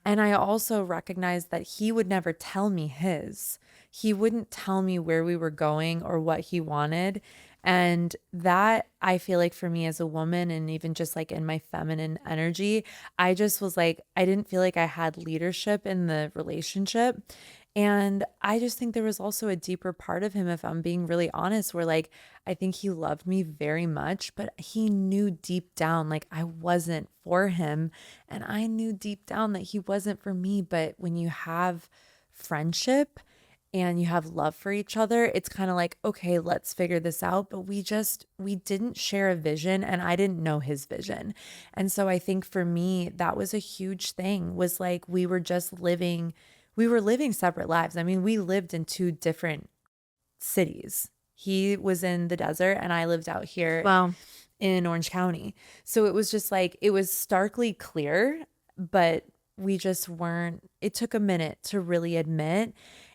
And I also recognized that he would never tell me his. He wouldn't tell me where we were going or what he wanted. And that, I feel like, for me as a woman, and even just like in my feminine energy, I just was like, I didn't feel like I had leadership in the relationship. And I just think there was also a deeper part of him, if I'm being really honest, where like, I think he loved me very much, but he knew deep down, like, I wasn't for him. And I knew deep down that he wasn't for me. But when you have friendship and you have love for each other, it's kind of like, okay, let's figure this out. But we didn't share a vision, and I didn't know his vision. And so I think for me, that was a huge thing, was like, we were living separate lives. I mean, we lived in 2 different cities. He was in the desert and I lived out here Wow. in Orange County. So it was just like, it was starkly clear, but we just weren't, it took a minute to really admit.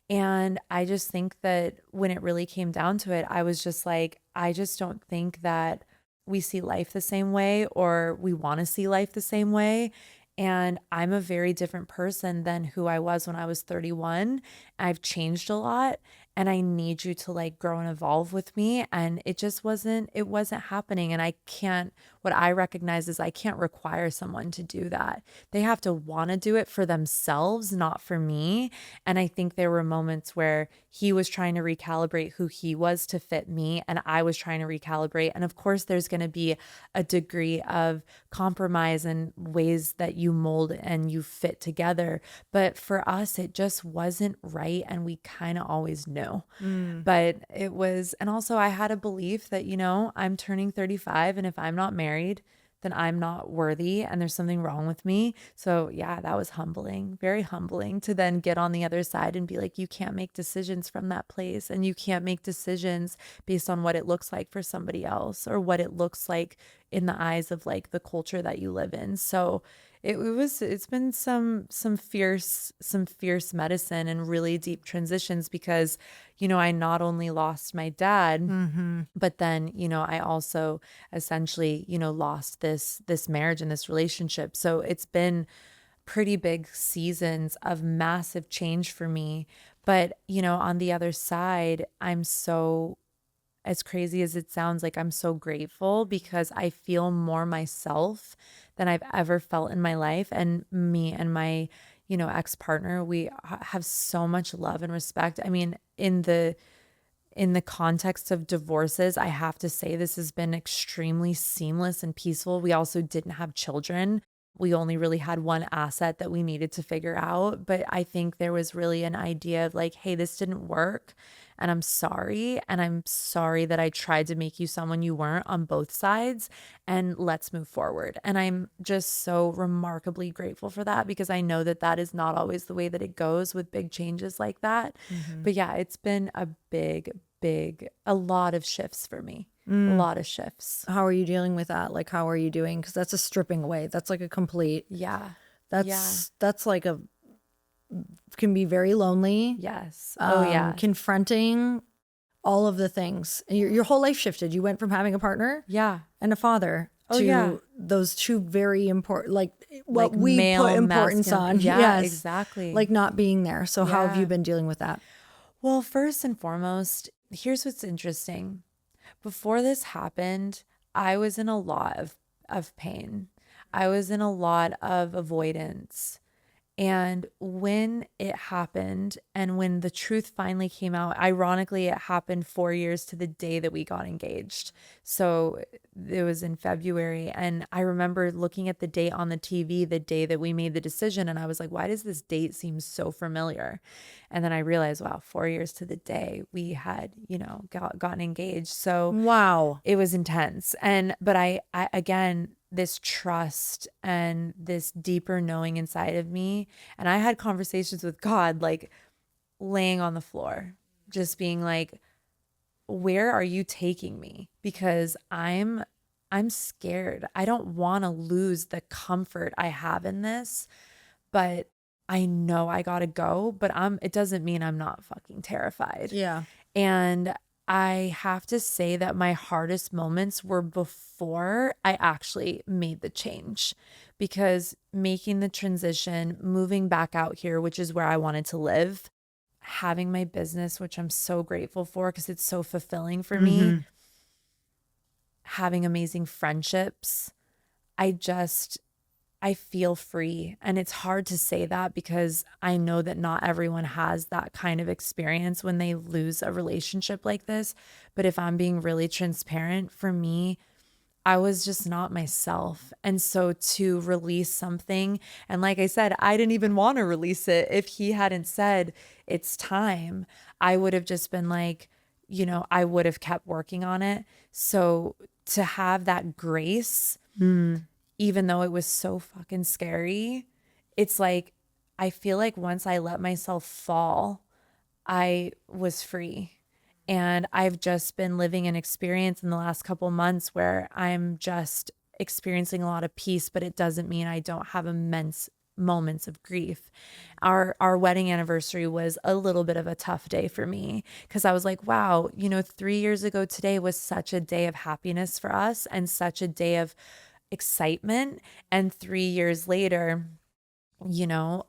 And I just think that when it really came down to it, I was just like, I just don't think that we see life the same way or we want to see life the same way. And I'm a very different person than who I was when I was 31. I've changed a lot and I need you to like grow and evolve with me. And it wasn't happening. And I can't, what I recognize is I can't require someone to do that. They have to want to do it for themselves, not for me. And I think there were moments where he was trying to recalibrate who he was to fit me, and I was trying to recalibrate. And of course, there's going to be a degree of compromise and ways that you mold and you fit together. But for us, it just wasn't right. And we kind of always knew. But it was, and also I had a belief that, I'm turning 35, and if I'm not married, then I'm not worthy and there's something wrong with me. So yeah, that was humbling, very humbling to then get on the other side and be like, you can't make decisions from that place, and you can't make decisions based on what it looks like for somebody else or what it looks like in the eyes of like the culture that you live in. So it's been some fierce medicine and really deep transitions because, I not only lost my dad, but then, I also essentially, lost this marriage and this relationship. So it's been pretty big seasons of massive change for me. But, on the other side, as crazy as it sounds, like I'm so grateful because I feel more myself than I've ever felt in my life. And me and my, ex-partner, we have so much love and respect. I mean, in the context of divorces, I have to say this has been extremely seamless and peaceful. We also didn't have children. We only really had one asset that we needed to figure out. But I think there was really an idea of like, hey, this didn't work. And I'm sorry. And I'm sorry that I tried to make you someone you weren't on both sides. And let's move forward. And I'm just so remarkably grateful for that because I know that that is not always the way that it goes with big changes like that. But yeah, it's been a lot of shifts for me. A lot of shifts. How are you dealing with that? Like, how are you doing? Because that's a stripping away. That's like a complete. Yeah. That's like can be very lonely. Yes. Oh yeah. Confronting all of the things. Your whole life shifted. You went from having a partner, Yeah. and a father to those two very important, like what Like we male, put importance masculine. on. Yeah, Yes. exactly. Like not being there. So how have Yeah. you been dealing with that? Well, first and foremost, here's what's interesting. Before this happened, I was in a lot of pain. I was in a lot of avoidance. And when it happened and when the truth finally came out, ironically, it happened 4 years to the day that we got engaged. So it was in February. And I remember looking at the date on the TV, the day that we made the decision. And I was like, why does this date seem so familiar? And then I realized, wow, 4 years to the day we had, gotten engaged. So Wow. it was intense. But I again, this trust and this deeper knowing inside of me. And I had conversations with God, like laying on the floor, just being like, where are you taking me? Because I'm scared. I don't want to lose the comfort I have in this, but I know I gotta go, but it doesn't mean I'm not fucking terrified. Yeah. And I have to say that my hardest moments were before I actually made the change, because making the transition, moving back out here, which is where I wanted to live, having my business, which I'm so grateful for because it's so fulfilling for me, having amazing friendships, I feel free. And it's hard to say that because I know that not everyone has that kind of experience when they lose a relationship like this. But if I'm being really transparent, for me, I was just not myself. And so to release something, and like I said, I didn't even want to release it. If he hadn't said it's time, I would have just been like, I would have kept working on it. So to have that grace, even though it was so fucking scary, it's like, I feel like once I let myself fall, I was free. And I've just been living an experience in the last couple months where I'm just experiencing a lot of peace, but it doesn't mean I don't have immense moments of grief. Our wedding anniversary was a little bit of a tough day for me because I was like, wow, 3 years ago today was such a day of happiness for us and such a day of excitement. And 3 years later,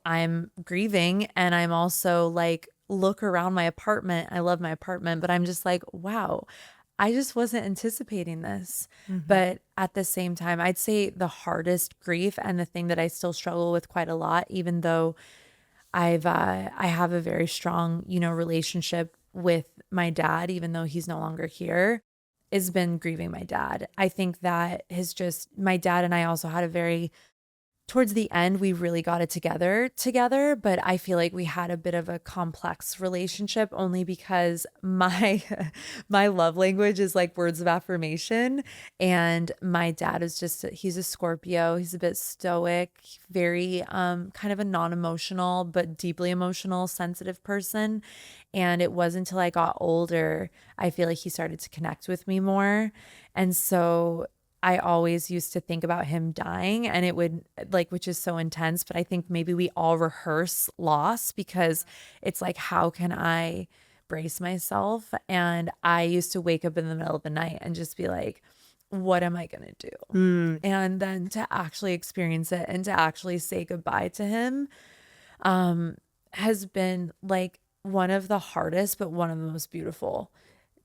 I'm grieving, and I'm also like, look around my apartment. I love my apartment, but I'm just like, wow, I just wasn't anticipating this. Mm-hmm. But at the same time, I'd say the hardest grief and the thing that I still struggle with quite a lot, even though I have a very strong, relationship with my dad, even though he's no longer here, has been grieving my dad. I think that my dad and I also had a very towards the end, we really got it together, but I feel like we had a bit of a complex relationship only because my my love language is like words of affirmation, and my dad is he's a Scorpio. He's a bit stoic, very kind of a non-emotional but deeply emotional, sensitive person. And it wasn't until I got older, I feel like he started to connect with me more. And so I always used to think about him dying, and it would like, which is so intense, but I think maybe we all rehearse loss because it's like, how can I brace myself? And I used to wake up in the middle of the night and just be like, what am I going to do? Mm. And then to actually experience it and to actually say goodbye to him has been like one of the hardest, but one of the most beautiful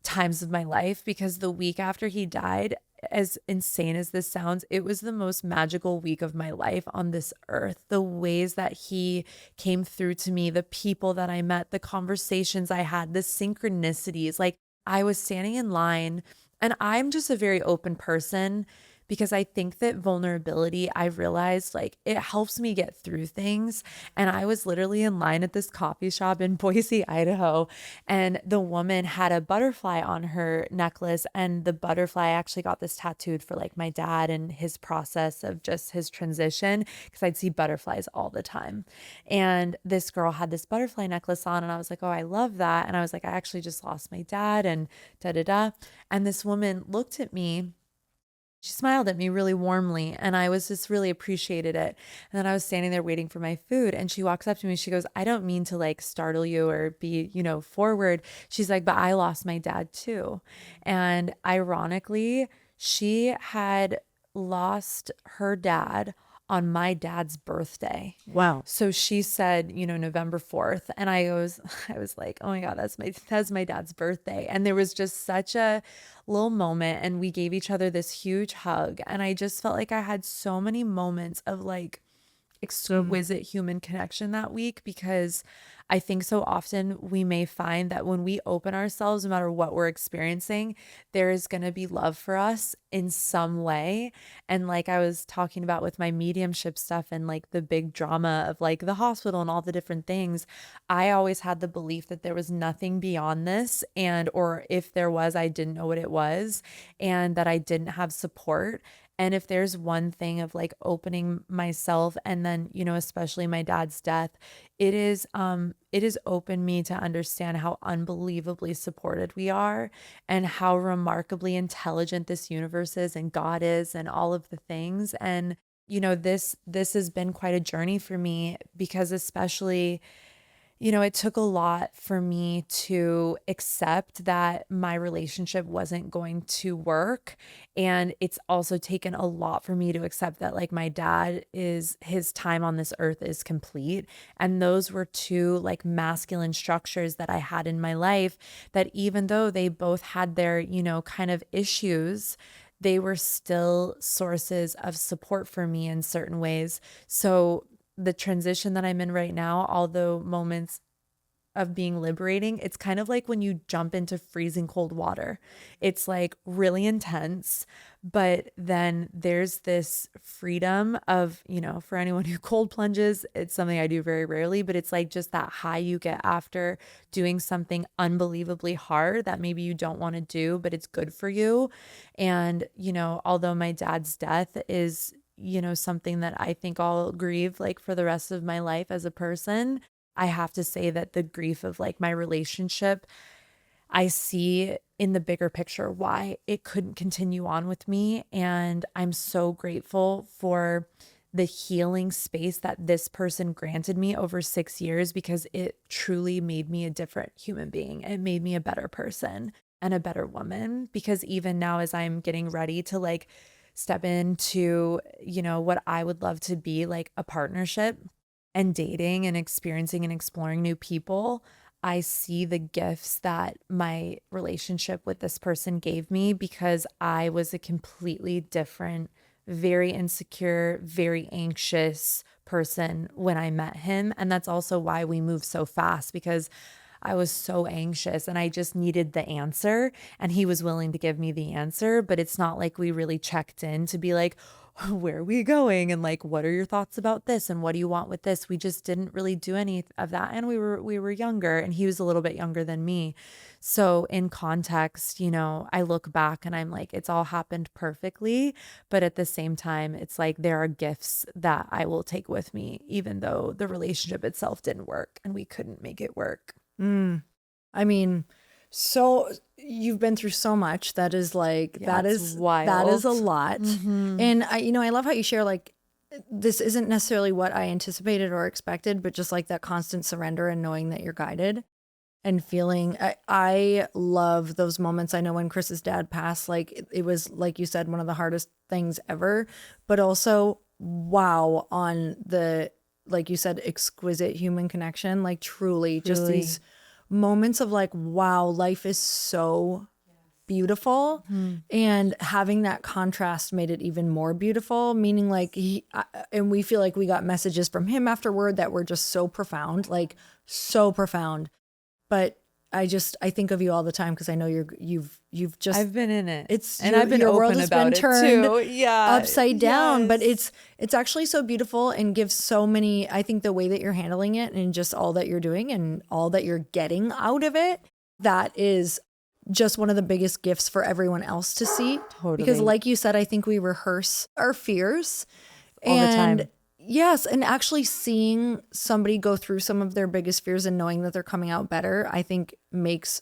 times of my life, because the week after he died, as insane as this sounds, it was the most magical week of my life on this earth. The ways that he came through to me, the people that I met, the conversations I had, the synchronicities. Like, I was standing in line, and I'm just a very open person because I think that vulnerability, I've realized, like, it helps me get through things. And I was literally in line at this coffee shop in Boise, Idaho, and the woman had a butterfly on her necklace, and the butterfly, I actually got this tattooed for like my dad and his process of just his transition, because I'd see butterflies all the time. And this girl had this butterfly necklace on, and I was like, oh, I love that. And I was like, I actually just lost my dad, and da da da. And this woman looked at me, she smiled at me really warmly, and I was just really appreciated it. And then I was standing there waiting for my food, and she walks up to me. She goes, I don't mean to like startle you or be, forward. She's like, but I lost my dad too. And ironically, she had lost her dad on my dad's birthday. Wow. So she said, November 4th. And I was like, oh my God, that's my dad's birthday. And there was just such a little moment, and we gave each other this huge hug. And I just felt like I had so many moments of like exquisite human connection that week, because I think so often we may find that when we open ourselves, no matter what we're experiencing, there is going to be love for us in some way. And like I was talking about with my mediumship stuff and like the big drama of like the hospital and all the different things, I always had the belief that there was nothing beyond this, and or if there was, I didn't know what it was, and that I didn't have support. And if there's one thing of like opening myself, and then, especially my dad's death, it has opened me to understand how unbelievably supported we are, and how remarkably intelligent this universe is, and God is, and all of the things. And, this has been quite a journey for me, because especially, it took a lot for me to accept that my relationship wasn't going to work. And it's also taken a lot for me to accept that like his time on this earth is complete. And those were two like masculine structures that I had in my life, that even though they both had their, kind of issues, they were still sources of support for me in certain ways. So the transition that I'm in right now, although moments of being liberating, it's kind of like when you jump into freezing cold water. It's like really intense, but then there's this freedom of, for anyone who cold plunges, it's something I do very rarely, but it's like just that high you get after doing something unbelievably hard that maybe you don't want to do, but it's good for you. And, although my dad's death is, something that I think I'll grieve like for the rest of my life as a person, I have to say that the grief of like my relationship, I see in the bigger picture why it couldn't continue on with me. And I'm so grateful for the healing space that this person granted me over 6 years, because it truly made me a different human being. It made me a better person and a better woman, because even now, as I'm getting ready to like step into, what I would love to be like a partnership and dating and experiencing and exploring new people, I see the gifts that my relationship with this person gave me, because I was a completely different, very insecure, very anxious person when I met him. And that's also why we moved so fast, because I was so anxious and I just needed the answer, and he was willing to give me the answer. But it's not like we really checked in to be like, where are we going? And like, what are your thoughts about this? And what do you want with this? We just didn't really do any of that. And we were younger, and he was a little bit younger than me. So in context, I look back and I'm like, it's all happened perfectly. But at the same time, it's like there are gifts that I will take with me, even though the relationship itself didn't work and we couldn't make it work. I mean, so you've been through so much. That is like, Yeah, that it's is wild. a lot. And I love how you share, like, this isn't necessarily what I anticipated or expected, but just like that constant surrender and knowing that you're guided and feeling, I love those moments. I know when Chris's dad passed, like it was, like you said, one of the hardest things ever, but also, wow, on the, like you said, exquisite human connection, like truly just Truly. these moments of like, wow, life is so beautiful. And having that contrast made it even more beautiful, meaning like and we feel like we got messages from him afterward that were just so profound, like so profound. But I think of you all the time, because I know you've just, I've been in it. and I've been your world open has about been it turned too. Yeah. upside down. But Yes. it's actually so beautiful and gives so many, I think the way that you're handling it and just all that you're doing and all that you're getting out of it, that is just one of the biggest gifts for everyone else to see. Totally. Because like you said, I think we rehearse our fears All the time. Yes, and actually seeing somebody go through some of their biggest fears and knowing that they're coming out better, I think makes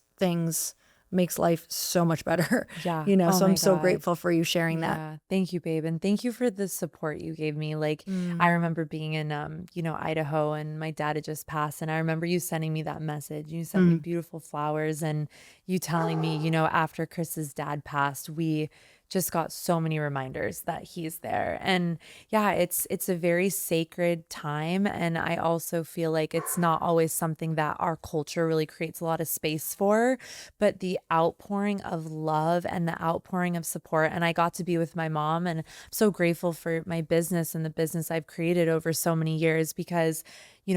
life so much better. Yeah. So Oh I'm my so God. grateful for you sharing that. Yeah. Thank you, babe. And thank you for the support you gave me. Like, I remember being in, Idaho, and my dad had just passed. And I remember you sending me that message. You sent me beautiful flowers, and you telling me, after Chris's dad passed, we just got so many reminders that he's there. And yeah, it's a very sacred time. And I also feel like it's not always something that our culture really creates a lot of space for, but the outpouring of love and the outpouring of support. And I got to be with my mom, and I'm so grateful for my business and the business I've created over so many years, because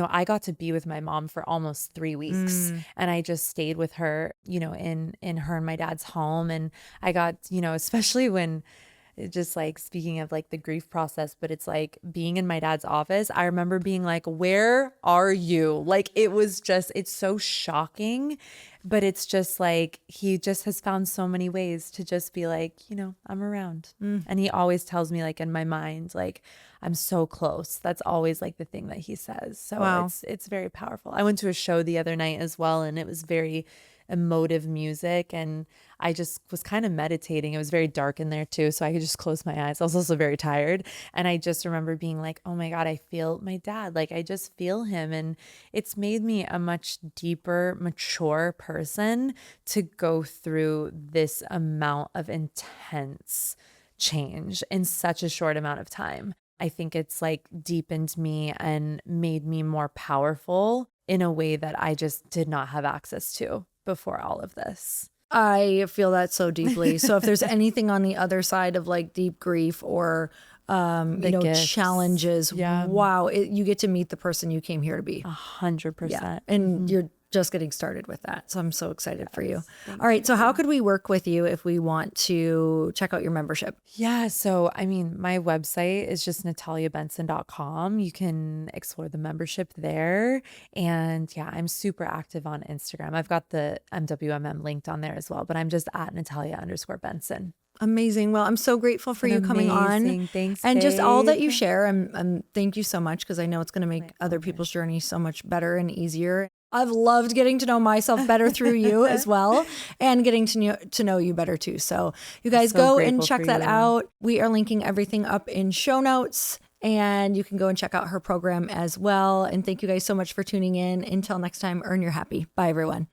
I got to be with my mom for almost 3 weeks, and I just stayed with her, in her and my dad's home. And I got, especially when just like speaking of like the grief process, but it's like being in my dad's office. I remember being like, where are you? Like, it's so shocking, but it's just like, he just has found so many ways to just be like, I'm around. And he always tells me, like, in my mind, like, I'm so close. That's always like the thing that he says. So Wow. it's very powerful. I went to a show the other night as well, and it was very emotive music, and I just was kind of meditating. It was very dark in there too, so I could just close my eyes. I was also very tired, and I just remember being like, oh my God, I feel my dad. Like, I just feel him. And it's made me a much deeper, mature person to go through this amount of intense change in such a short amount of time. I think it's like deepened me and made me more powerful in a way that I just did not have access to before all of this. I feel that so deeply. So if there's anything on the other side of like deep grief or Gifts. challenges, Yeah. wow, you get to meet the person you came here to be. 100%. And you're just getting started with that. So I'm so excited for you. All right. So how could we work with you if we want to check out your membership? Yeah. So, I mean, my website is just nataliabenson.com. You can explore the membership there. And yeah, I'm super active on Instagram. I've got the MWMM linked on there as well, but I'm just at Natalia_Benson. Amazing. Well, I'm so grateful for you coming on. Amazing. Thanks, and just all that babe. you share. Thank you so much, because I know it's going to make other people's journey so much better and easier. I've loved getting to know myself better through you as well, and getting to know you better too. So you guys go and check that out. We are linking everything up in show notes, and you can go and check out her program as well. And thank you guys so much for tuning in. Until next time, earn your happy. Bye, everyone.